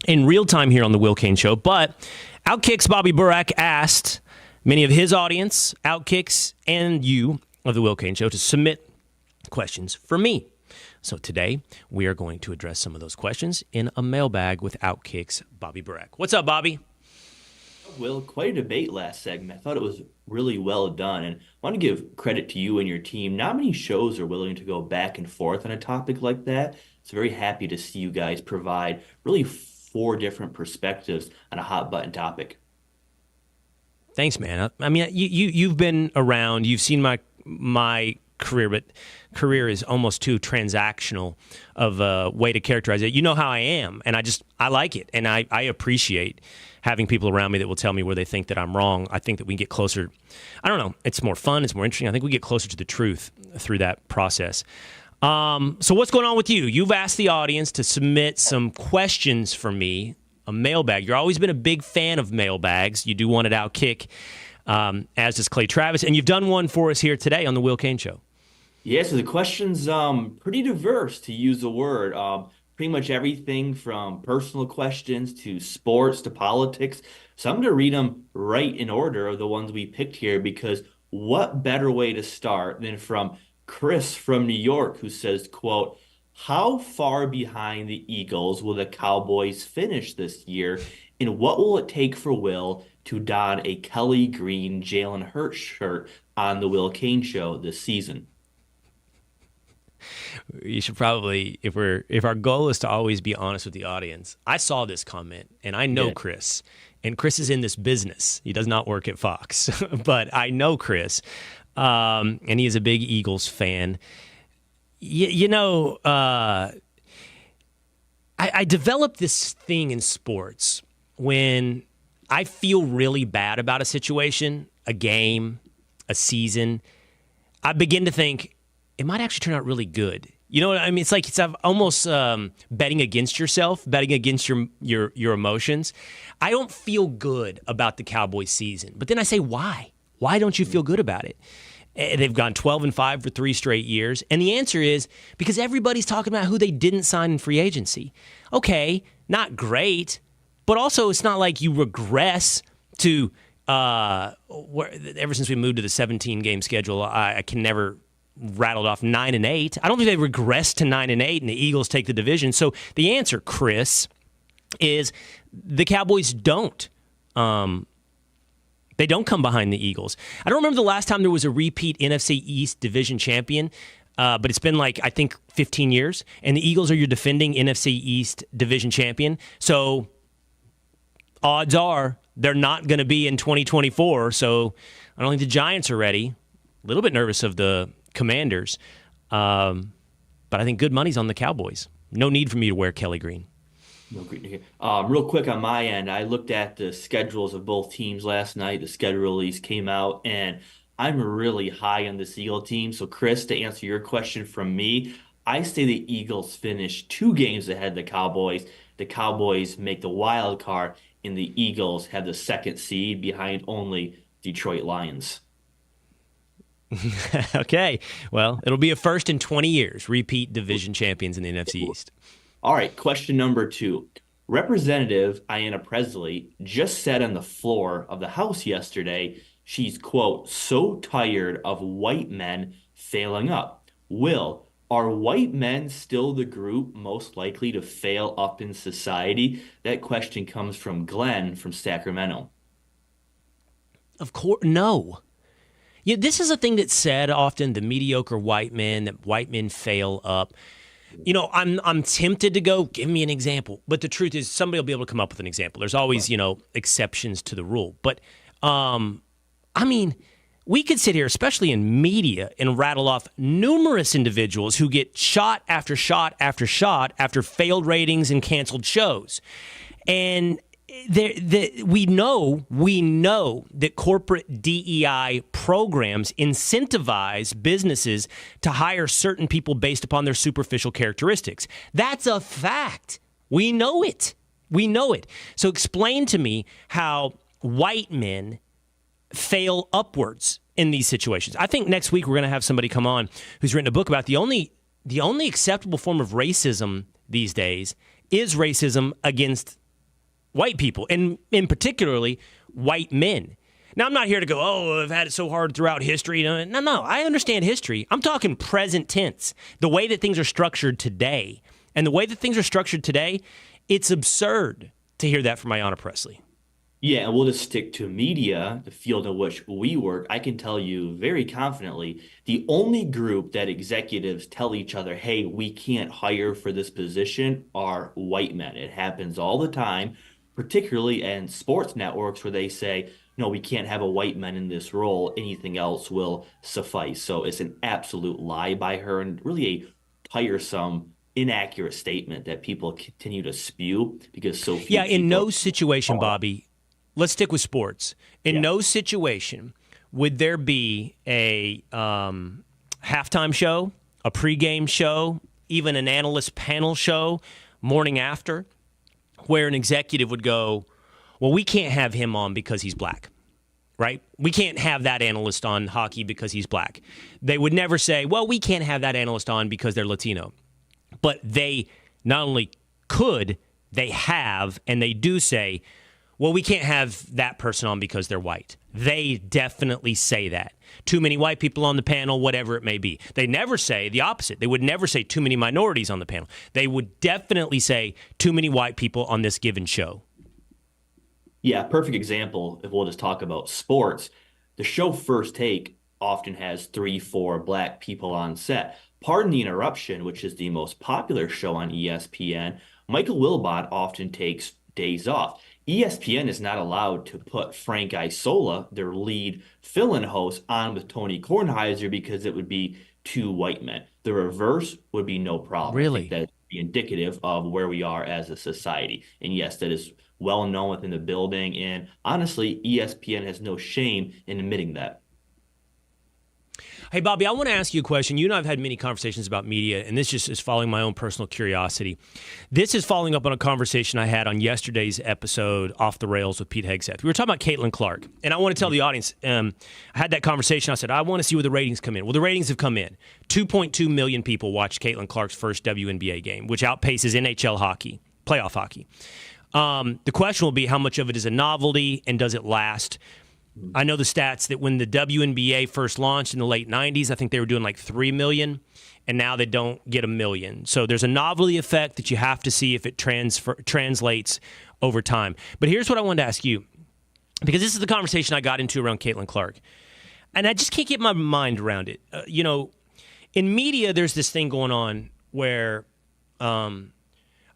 in real time here on The Will Cain Show. But OutKick's Bobby Burack asked many of his audience, OutKicks, and you of The Will Cain Show to submit questions for me. So today, we are going to address some of those questions in a mailbag with OutKicks Bobby Burack. What's up, Bobby? Will, quite a debate last segment. I thought it was really well done, and I want to give credit to you and your team. Not many shows are willing to go back and forth on a topic like that. So very happy to see you guys provide really 4 different perspectives on a hot button topic. Thanks, man. I mean, you've been around. You've seen my career, but career is almost too transactional of a way to characterize it. You know how I am, and I like it, and I appreciate having people around me that will tell me where they think that I'm wrong. I think that we can get closer. I don't know. It's more fun. It's more interesting. I think we get closer to the truth through that process. So what's going on with you? You've asked the audience to submit some questions for me. A mailbag. You've always been a big fan of mailbags. You do one at OutKick, as does Clay Travis, and you've done one for us here today on the Will Cain Show. Yeah, so the question's pretty diverse, to use the word. Pretty much everything from personal questions to sports to politics. So I'm going to read them right in order of the ones we picked here, because what better way to start than from Chris from New York, who says, quote, "How far behind the Eagles will the Cowboys finish this year, and what will it take for Will to don a Kelly Green Jalen Hurts shirt on the Will Cain Show this season?" You should probably, if our goal is to always be honest with the audience, I saw this comment, and I know Chris, and Chris is in this business. He does not work at Fox, but I know Chris, and he is a big Eagles fan. I developed this thing in sports when I feel really bad about a situation, a game, a season. I begin to think it might actually turn out really good. You know what I mean? It's like it's almost betting against yourself, betting against your emotions. I don't feel good about the Cowboys season, but then I say, why? Why don't you feel good about it? They've gone 12-5 for 3 straight years. And the answer is because everybody's talking about who they didn't sign in free agency. Okay, not great, but also it's not like you regress to ever since we moved to the 17-game schedule, I can never rattled off 9-8. I don't think they regress to 9-8 and the Eagles take the division. So the answer, Chris, is the Cowboys don't. They don't come behind the Eagles. I don't remember the last time there was a repeat NFC East division champion, but it's been I think 15 years, and the Eagles are your defending NFC East division champion. So odds are they're not going to be in 2024, so I don't think the Giants are ready. A little bit nervous of the Commanders, but I think good money's on the Cowboys. No need for me to wear Kelly Green. No, great to hear. Real quick on my end, I looked at the schedules of both teams last night. The schedule release came out, and I'm really high on this Eagle team. So, Chris, to answer your question from me, I say the Eagles finish 2 games ahead of the Cowboys. The Cowboys make the wild card, and the Eagles have the 2nd seed behind only Detroit Lions. Okay. Well, it'll be a first in 20 years, repeat division champions in the NFC East. All right, question number 2. Representative Ayanna Pressley just said on the floor of the House yesterday she's, quote, so tired of white men failing up. Will, are white men still the group most likely to fail up in society? That question comes from Glenn from Sacramento. Of course, no. Yeah, this is a thing that's said often, the mediocre white men, that white men fail up. You know, I'm tempted to go, give me an example. But the truth is, somebody will be able to come up with an example. There's always, exceptions to the rule. But, I mean, we could sit here, especially in media, and rattle off numerous individuals who get shot after shot after shot after failed ratings and canceled shows. And we know that corporate DEI programs incentivize businesses to hire certain people based upon their superficial characteristics. That's a fact. We know it. So explain to me how white men fail upwards in these situations. I think next week we're going to have somebody come on who's written a book about the only acceptable form of racism these days is racism against white people, and in particularly white men. Now, I'm not here to go, I've had it so hard throughout history. No, I understand history. I'm talking present tense. The way that things are structured today. And the way that things are structured today, it's absurd to hear that from Ayanna Pressley. Yeah, and we'll just stick to media, the field in which we work. I can tell you very confidently, the only group that executives tell each other, hey, we can't hire for this position, are white men. It happens all the time, particularly in sports networks where they say, no, we can't have a white man in this role. Anything else will suffice. So it's an absolute lie by her, and really a tiresome, inaccurate statement that people continue to spew because so few people... in no situation, Bobby, let's stick with sports. In no situation would there be a halftime show, a pregame show, even an analyst panel show morning after, where an executive would go, well, we can't have him on because he's black, right? We can't have that analyst on hockey because he's black. They would never say, well, we can't have that analyst on because they're Latino. But they not only could, they have, and they do say, well, we can't have that person on because they're white. They definitely say that. Too many white people on the panel, whatever it may be. They never say the opposite. They would never say too many minorities on the panel. They would definitely say too many white people on this given show. Yeah, perfect example, if we'll just talk about sports. The show First Take often has 3-4 black people on set. Pardon the Interruption, which is the most popular show on ESPN, Michael Wilbon often takes days off. ESPN is not allowed to put Frank Isola, their lead fill-in host, on with Tony Kornheiser because it would be 2 white men. The reverse would be no problem. Really? That would be indicative of where we are as a society. And yes, that is well known within the building. And honestly, ESPN has no shame in admitting that. Hey, Bobby, I want to ask you a question. You and I have had many conversations about media, and this just is following my own personal curiosity. This is following up on a conversation I had on yesterday's episode, Off the Rails with Pete Hegseth. We were talking about Caitlin Clark, and I want to tell the audience, I had that conversation. I said, I want to see where the ratings come in. Well, the ratings have come in. 2.2 million people watched Caitlin Clark's first WNBA game, which outpaces NHL hockey, playoff hockey. The question will be how much of it is a novelty, and does it last? I know the stats that when the WNBA first launched in the late 90s, I think they were doing like 3 million, and now they don't get 1 million. So there's a novelty effect that you have to see if it translates over time. But here's what I wanted to ask you, because this is the conversation I got into around Caitlin Clark, and I just can't get my mind around it. In media, there's this thing going on where I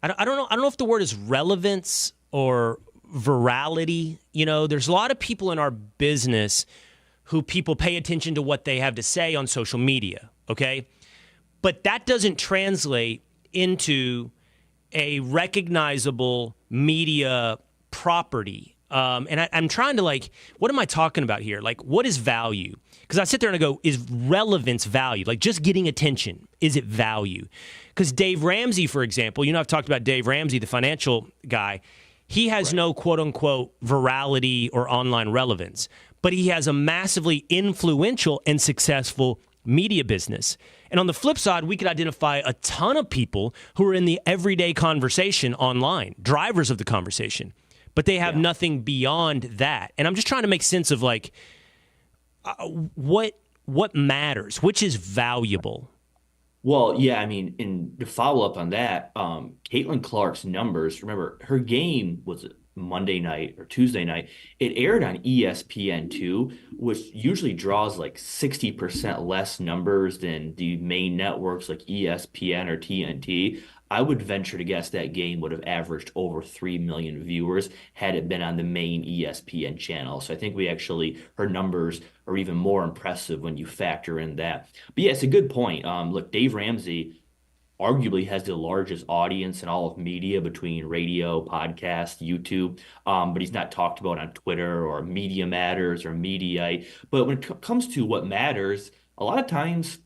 don't know if the word is relevance or virality. There's a lot of people in our business who people pay attention to what they have to say on social media, okay? But that doesn't translate into a recognizable media property. And I'm trying to what am I talking about here? What is value? Because I sit there and I go, is relevance value? Just getting attention, is it value? Because Dave Ramsey, for example, I've talked about Dave Ramsey, the financial guy. He has no quote-unquote virality or online relevance, but he has a massively influential and successful media business. And on the flip side, we could identify a ton of people who are in the everyday conversation online, drivers of the conversation, but they have nothing beyond that. And I'm just trying to make sense of what matters, which is valuable. Well, yeah, and to follow up on that, Caitlin Clark's numbers, remember, her game was Monday night or Tuesday night. It aired on ESPN2, which usually draws 60% less numbers than the main networks like ESPN or TNT. I would venture to guess that game would have averaged over 3 million viewers had it been on the main ESPN channel. So I think her numbers are even more impressive when you factor in that. But yeah, it's a good point. Look, Dave Ramsey arguably has the largest audience in all of media between radio, podcast, YouTube, but he's not talked about on Twitter or Media Matters or Mediaite. But when it comes to what matters, a lot of times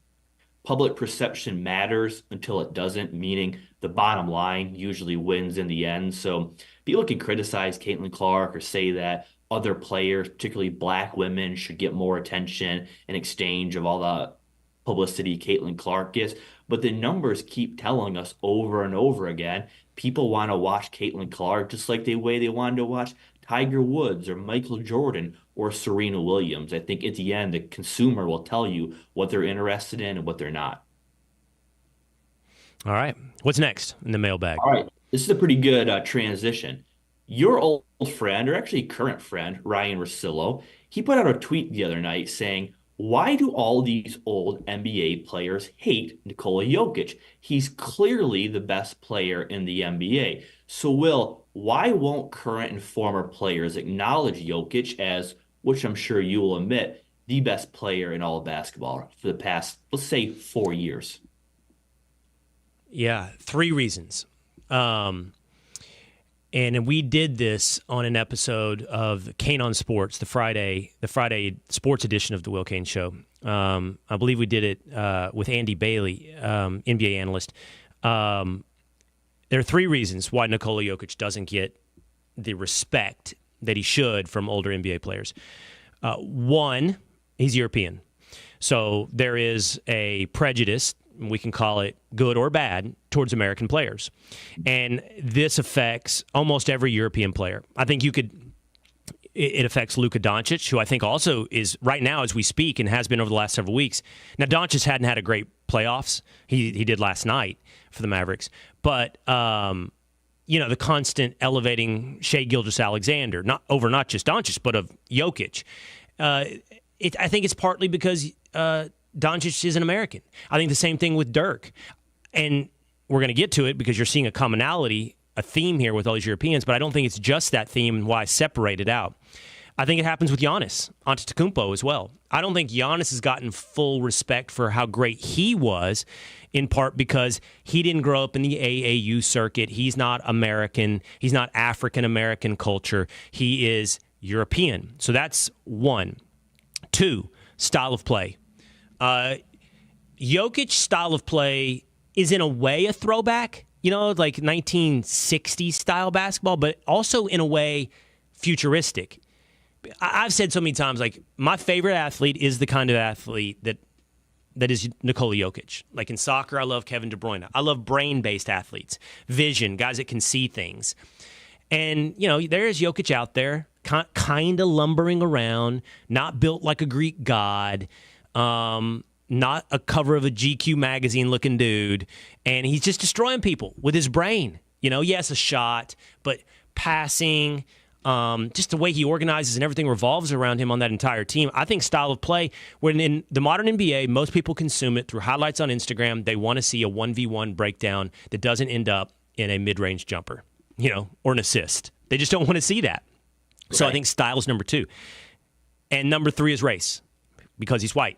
public perception matters until it doesn't, meaning the bottom line usually wins in the end. So people can criticize Caitlin Clark or say that other players, particularly black women, should get more attention in exchange of all the publicity Caitlin Clark gets. But the numbers keep telling us over and over again, people want to watch Caitlin Clark just like the way they wanted to watch Tiger Woods or Michael Jordan or Serena Williams. I think at the end, the consumer will tell you what they're interested in and what they're not. All right. What's next in the mailbag? All right. This is a pretty good transition. Your old friend, or actually current friend, Ryan Russillo, he put out a tweet the other night saying, why do all these old NBA players hate Nikola Jokic? He's clearly the best player in the NBA. So, Will, why won't current and former players acknowledge Jokic as, which I'm sure you will admit, the best player in all of basketball for the past, let's say, 4 years? Yeah, 3 reasons. And we did this on an episode of Cain on Sports, the Friday sports edition of the Will Cain Show. I believe we did it with Andy Bailey, NBA analyst. There are 3 reasons why Nikola Jokic doesn't get the respect that he should from older NBA players. 1, he's European. So there is a prejudice, we can call it good or bad, towards American players. And this affects almost every European player. I think it affects Luka Doncic, who I think also is right now as we speak and has been over the last several weeks. Now, Doncic hadn't had a great playoffs. He did last night for the Mavericks. But, the constant elevating Shai Gilgeous-Alexander, not just Doncic, but of Jokic. I think it's partly because Doncic is an American. I think the same thing with Dirk. And we're going to get to it because you're seeing a commonality, a theme here with all these Europeans, but I don't think it's just that theme and why I separate it out. I think it happens with Giannis Antetokounmpo as well. I don't think Giannis has gotten full respect for how great he was, in part because he didn't grow up in the AAU circuit. He's not American. He's not African-American culture. He is European. So that's 1. 2, style of play. Jokic's style of play is in a way a throwback, like 1960s style basketball, but also in a way futuristic. I've said so many times, my favorite athlete is the kind of athlete that is Nikola Jokic. Like in soccer, I love Kevin De Bruyne. I love brain-based athletes, vision, guys that can see things. And, there's Jokic out there, kind of lumbering around, not built like a Greek god, not a cover of a GQ magazine looking dude, and he's just destroying people with his brain. Yes, a shot, but passing, just the way he organizes and everything revolves around him on that entire team. I think style of play, when in the modern NBA, most people consume it through highlights on Instagram. They want to see a 1v1 breakdown that doesn't end up in a mid-range jumper, or an assist. They just don't want to see that. Right. So I think style's number 2. And number 3 is race, because he's white.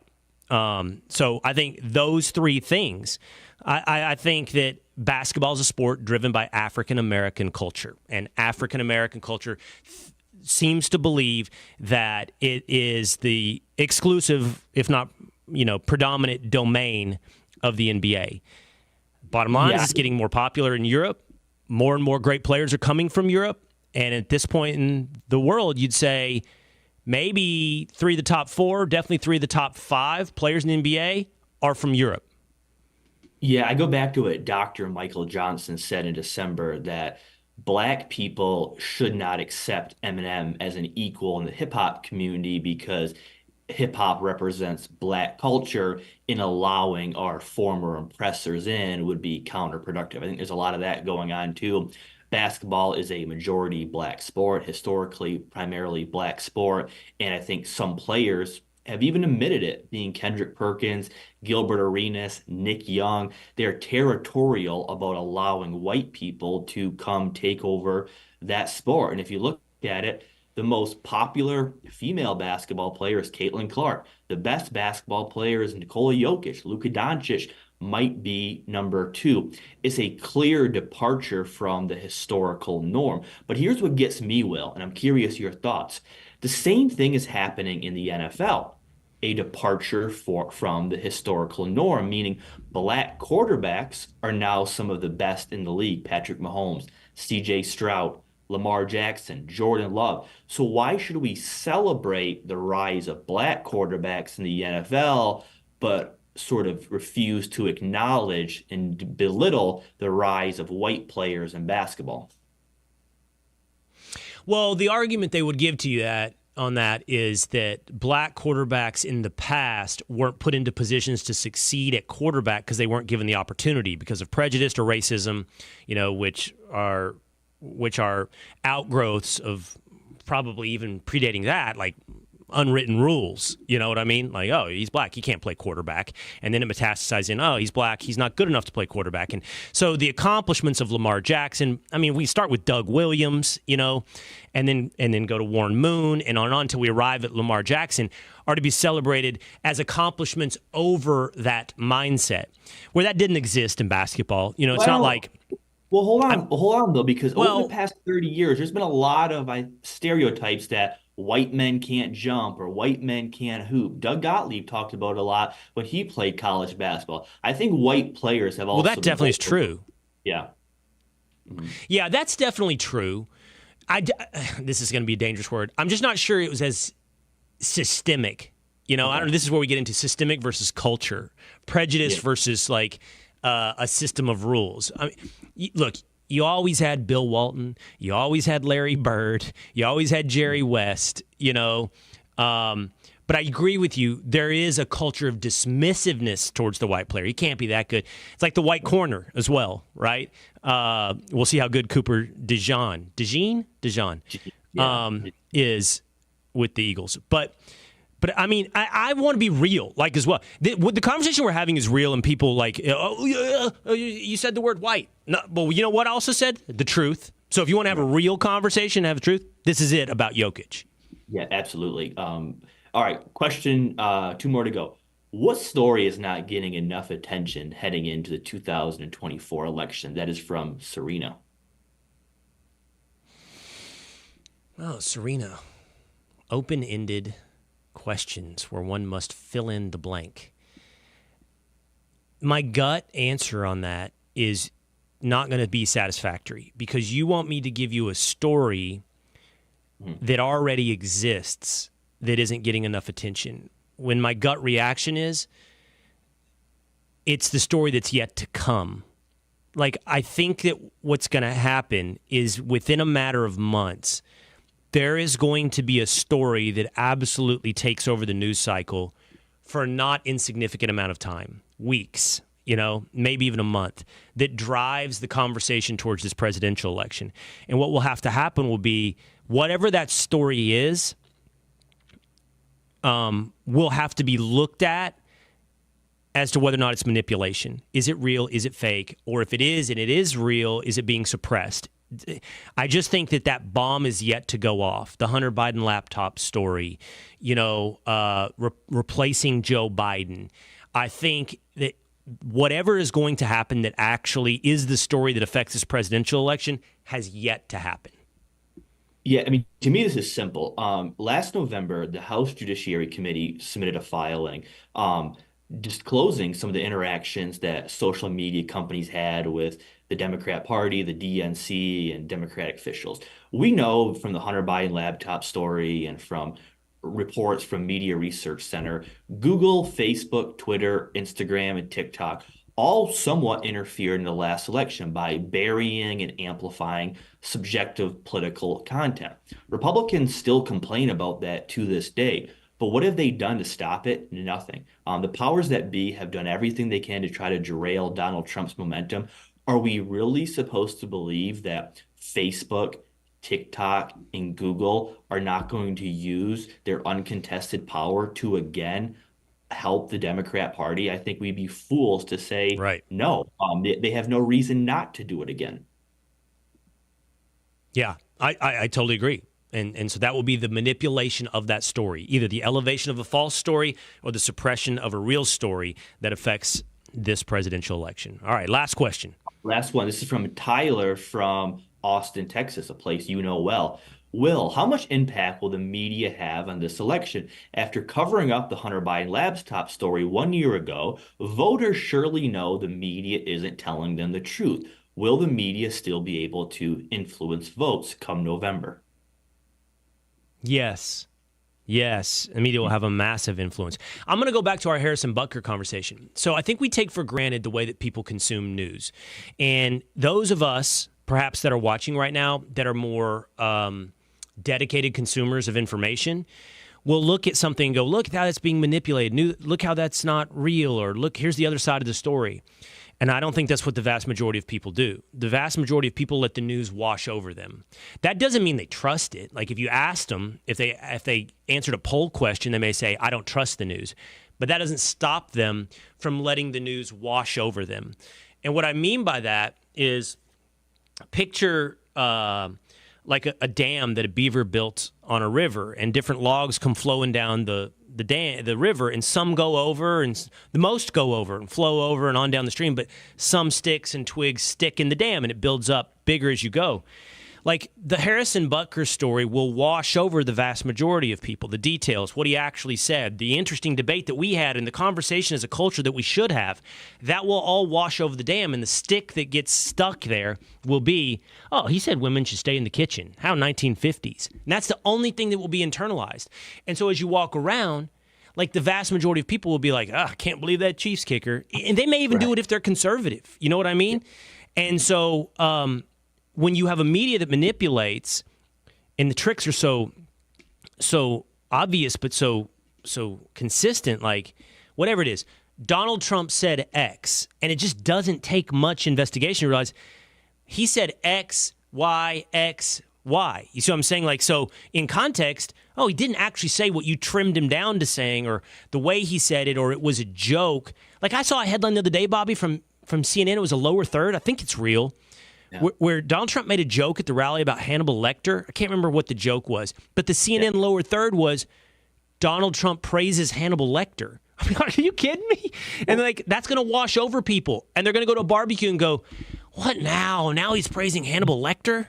So I think those 3 things, I think that basketball is a sport driven by African-American culture. And African-American culture seems to believe that it is the exclusive, if not, predominant domain of the NBA. Bottom line is it's getting more popular in Europe. More and more great players are coming from Europe. And at this point in the world, you'd say maybe 3 of the top 4, definitely 3 of the top 5 players in the NBA are from Europe. Yeah, I go back to what Dr. Michael Johnson said in December, that Black people should not accept Eminem as an equal in the hip-hop community because hip-hop represents Black culture, and allowing our former oppressors in would be counterproductive. I think there's a lot of that going on, too. Basketball is a majority Black sport, historically primarily Black sport, and I think some players have even admitted it, being Kendrick Perkins, Gilbert Arenas, Nick Young. They're territorial about allowing white people to come take over that sport. And if you look at it, the most popular female basketball player is Caitlin Clark. The best basketball player is Nikola Jokic. Luka Doncic might be number 2. It's a clear departure from the historical norm. But here's what gets me, Will, and I'm curious your thoughts. The same thing is happening in the NFL, a departure from the historical norm, meaning Black quarterbacks are now some of the best in the league. Patrick Mahomes, CJ Stroud, Lamar Jackson, Jordan Love. So why should we celebrate the rise of Black quarterbacks in the NFL, but sort of refuse to acknowledge and belittle the rise of white players in basketball? Well, the argument they would give to you on that is that Black quarterbacks in the past weren't put into positions to succeed at quarterback because they weren't given the opportunity because of prejudice or racism, which are outgrowths of probably even predating that, like unwritten rules. You know what I mean? Like, oh, he's Black, he can't play quarterback. And then it metastasized in, oh, he's Black, he's not good enough to play quarterback. And so the accomplishments of Lamar Jackson, I mean, we start with Doug Williams, and then go to Warren Moon and on until we arrive at Lamar Jackson, are to be celebrated as accomplishments over that mindset, where that didn't exist in basketball. It's not like... Well, hold on, though, because over the past 30 years, there's been a lot of stereotypes that white men can't jump or white men can't hoop. Doug Gottlieb talked about it a lot when he played college basketball. I think white players have also... Well, that definitely is true. Yeah. Mm-hmm. Yeah, that's definitely true. This is going to be a dangerous word. I'm just not sure it was as systemic. I don't know. This is where we get into systemic versus culture, prejudice versus a system of rules. I mean, look, you always had Bill Walton, you always had Larry Bird, you always had Jerry West, but I agree with you. There is a culture of dismissiveness towards the white player. He can't be that good. It's like the white corner as well, right? We'll see how good Cooper DeJean is with the Eagles. But I mean, I want to be real, as well. The conversation we're having is real, and people you said the word white. No, well, you know what I also said? The truth. So if you want to have a real conversation, have the truth, this is it about Jokic. Yeah, absolutely. All right, question 2 more to go. What story is not getting enough attention heading into the 2024 election? That is from Serena. Oh, Serena. Open-ended questions where one must fill in the blank. My gut answer on that is not going to be satisfactory because you want me to give you a story that already exists that isn't getting enough attention. When my gut reaction is, it's the story that's yet to come. I think that what's going to happen is within a matter of months, there is going to be a story that absolutely takes over the news cycle for a not insignificant amount of time, weeks, maybe even a month, that drives the conversation towards this presidential election. And what will have to happen will be whatever that story is, will have to be looked at as to whether or not it's manipulation. Is it real? Is it fake? Or if it is, and it is real, is it being suppressed? I just think that bomb is yet to go off. The Hunter Biden laptop story, replacing Joe Biden. I think that whatever is going to happen that actually is the story that affects this presidential election has yet to happen. Yeah, I mean, to me, this is simple. Last November, the House Judiciary Committee submitted a filing disclosing some of the interactions that social media companies had with the Democrat Party, the DNC, and Democratic officials. We know from the Hunter Biden laptop story and from reports from Media Research Center, Google, Facebook, Twitter, Instagram, and TikTok all somewhat interfered in the last election by burying and amplifying subjective political content. Republicans still complain about that to this day. But what have they done to stop it? Nothing. The powers that be have done everything they can to try to derail Donald Trump's momentum. Are we really supposed to believe that Facebook, TikTok, and Google are not going to use their uncontested power to again help the Democrat Party? I think we'd be fools to say no. They have no reason not to do it again. Yeah, I totally agree. And so that will be the manipulation of that story, either the elevation of a false story or the suppression of a real story that affects this presidential election. All right, last question. Last one. This is from Tyler from Austin, Texas, a place you know well. Will, how much impact will the media have on this election? After covering up the Hunter Biden laptop story 1 year ago, voters surely know the media isn't telling them the truth. Will the media still be able to influence votes come November? Yes. The media will have a massive influence. I'm going to go back to our Harrison Butker conversation. So I think we take for granted the way that people consume news. And those of us, perhaps, that are watching right now that are more dedicated consumers of information will look at something and go, look how that's being manipulated. Look how that's not real. Or look, here's the other side of the story. And I don't think that's what the vast majority of people do. The vast majority of people let the news wash over them. That doesn't mean they trust it. Like if you asked them, if they answered a poll question, they may say, I don't trust the news. But that doesn't stop them from letting the news wash over them. And what I mean by that is picture like a dam that a beaver built on a river, and different logs come flowing down the river, and some go over, and the most go over and flow over and on down the stream, but some sticks and twigs stick in the dam, and it builds up bigger as you go. Like the Harrison Butker story will wash over the vast majority of people, the details, what he actually said, the interesting debate that we had, and the conversation as a culture that we should have, that will all wash over the dam, and the stick that gets stuck there will be, oh, he said women should stay in the kitchen. How 1950s? And that's the only thing that will be internalized. And so as you walk around, like the vast majority of people will be like, I can't believe that Chiefs kicker. And they may even do it if they're conservative. You know what I mean? And so when you have a media that manipulates, and the tricks are so obvious but so consistent, like whatever it is, Donald Trump said X, and it just doesn't take much investigation to realize he said X, Y, X, Y. You see what I'm saying? Like, so in context, oh, he didn't actually say what you trimmed him down to saying, or the way he said it, or it was a joke. Like I saw a headline the other day, Bobby, from CNN. It was a lower third. I think it's real. Yeah. Where Donald Trump made a joke at the rally about Hannibal Lecter. I can't remember what the joke was, but the CNN lower third was Donald Trump praises Hannibal Lecter. I mean, are you kidding me? And like that's going to wash over people, and they're going to go to a barbecue and go, "What now? Now he's praising Hannibal Lecter?"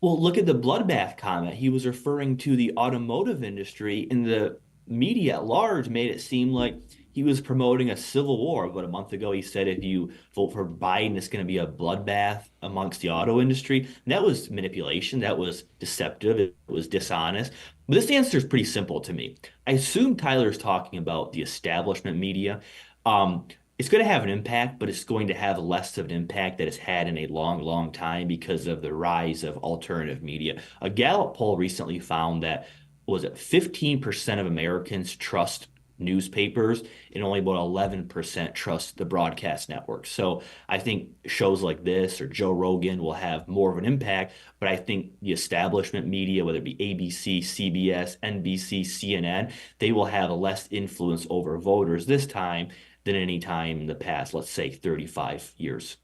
Well, look at the bloodbath comment. He was referring to the automotive industry, and the media at large made it seem like he was promoting a civil war. But a month ago, he said if you vote for Biden, it's going to be a bloodbath amongst the auto industry. And that was manipulation. That was deceptive. It was dishonest. But this answer is pretty simple to me. I assume Tyler's talking about the establishment media. it's going to have an impact, but it's going to have less of an impact that it's had in a long, long time because of the rise of alternative media. A Gallup poll recently found that, was it 15% of Americans trust newspapers and only about 11% trust the broadcast network. So I think shows like this or Joe Rogan will have more of an impact, but I think the establishment media, whether it be ABC, CBS, NBC, CNN, they will have a less influence over voters this time than any time in the past, let's say 35 years.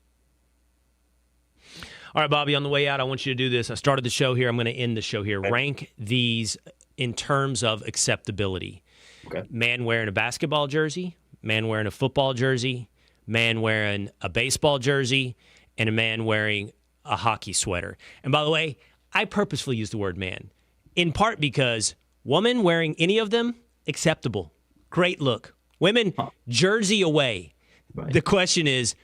All right, Bobby, on the way out, I want you to do this. I started the show here. I'm going to end the show here. Okay. Rank these in terms of acceptability. Okay. Man wearing a basketball jersey, man wearing a football jersey, man wearing a baseball jersey, and a man wearing a hockey sweater. And by the way, I purposefully use the word man, in part because woman wearing any of them, acceptable. Great look. Women, jersey away. Right. The question is,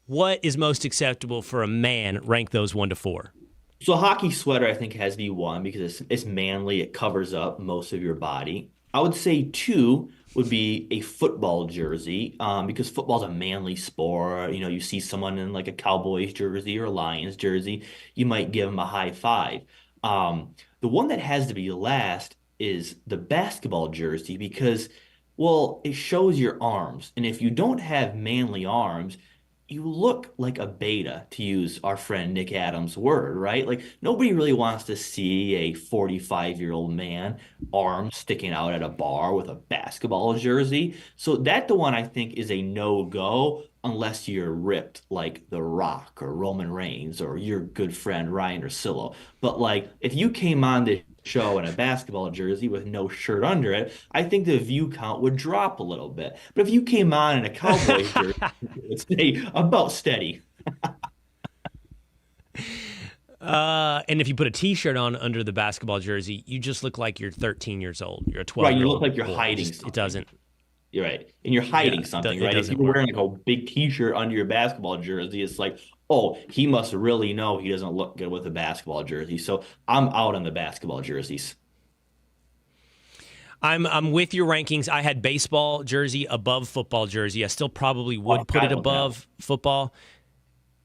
what is most acceptable for a man? Rank those 1 to 4. So a hockey sweater, I think, has to be 1 because it's manly. It covers up most of your body. I would say 2 would be a football jersey because football's a manly sport. You know, you see someone in like a Cowboys jersey or a Lions jersey, you might give them a high five. The one that has to be last is the basketball jersey because, well, it shows your arms. And if you don't have manly arms, you look like a beta, to use our friend Nick Adams' word, right? Like, nobody really wants to see a 45-year-old man arm sticking out at a bar with a basketball jersey. So that the one I think is a no-go unless you're ripped like The Rock or Roman Reigns or your good friend Ryan Russillo. But like, if you came on the show in a basketball jersey with no shirt under it, I think the view count would drop a little bit. But if you came on in a Cowboys jersey, it would stay about steady. And if you put a T-shirt on under the basketball jersey, you just look like you're 13 years old. You're a 12-year-old. Right, you look like you're hiding something. It doesn't. You're right. And you're hiding something, right? If you're wearing like a big T-shirt under your basketball jersey, it's like, oh, he must really know he doesn't look good with a basketball jersey. So I'm out on the basketball jerseys. I'm with your rankings. I had baseball jersey above football jersey. I still probably would put it above football.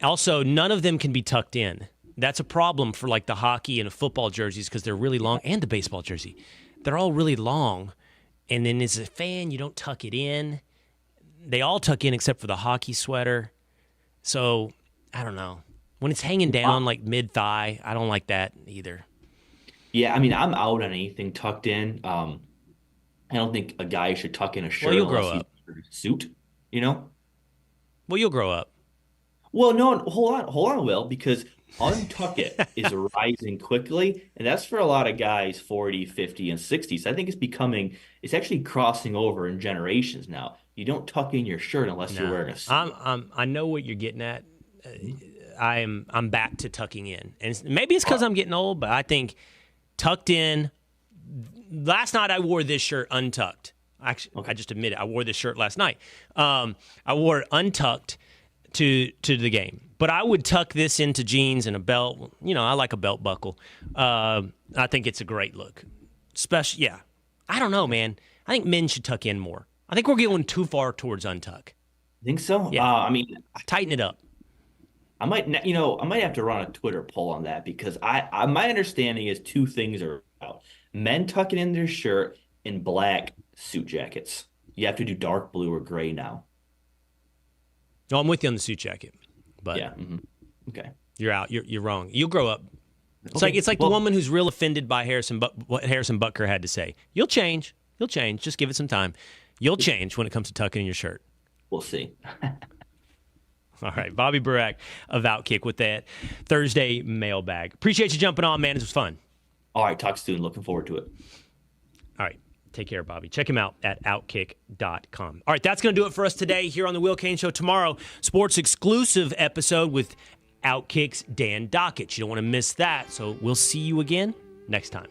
Also, none of them can be tucked in. That's a problem for like the hockey and the football jerseys because they're really long, and the baseball jersey. They're all really long. And then as a fan, you don't tuck it in. They all tuck in except for the hockey sweater. So, I don't know. When it's hanging down like mid-thigh, I don't like that either. Yeah, I mean, I'm out on anything tucked in. I don't think a guy should tuck in a shirt unless he's in a suit, you know? Well, you'll grow up. Well, no, hold on, Will, because untuck it is rising quickly, and that's for a lot of guys 40, 50, and 60. So I think it's actually crossing over in generations now. You don't tuck in your shirt unless you're wearing a suit. I know what you're getting at. I'm back to tucking in, and maybe it's because I'm getting old, but I think tucked in. Last night I wore this shirt untucked. Actually, I just admit it. I wore this shirt last night. I wore it untucked to the game. But I would tuck this into jeans and a belt. You know, I like a belt buckle. I think it's a great look. I don't know, man. I think men should tuck in more. I think we're going too far towards untuck. Think so? Yeah. I mean, tighten it up. I might have to run a Twitter poll on that because my understanding is 2 things are out. Men tucking in their shirt and black suit jackets. You have to do dark blue or gray now. No, I'm with you on the suit jacket. But yeah. Mm-hmm. Okay. You're out. You're wrong. You'll grow up. It's like the woman who's real offended by what Harrison Butker had to say. You'll change. You'll change. Just give it some time. You'll change when it comes to tucking in your shirt. We'll see. All right. Bobby Burack of OutKick with that Thursday mailbag. Appreciate you jumping on, man. It was fun. All right. Talk soon. Looking forward to it. All right. Take care, Bobby. Check him out at OutKick.com. All right, that's going to do it for us today here on the Will Cain Show. Tomorrow, sports exclusive episode with OutKick's Dan Dockett. You don't want to miss that, so we'll see you again next time.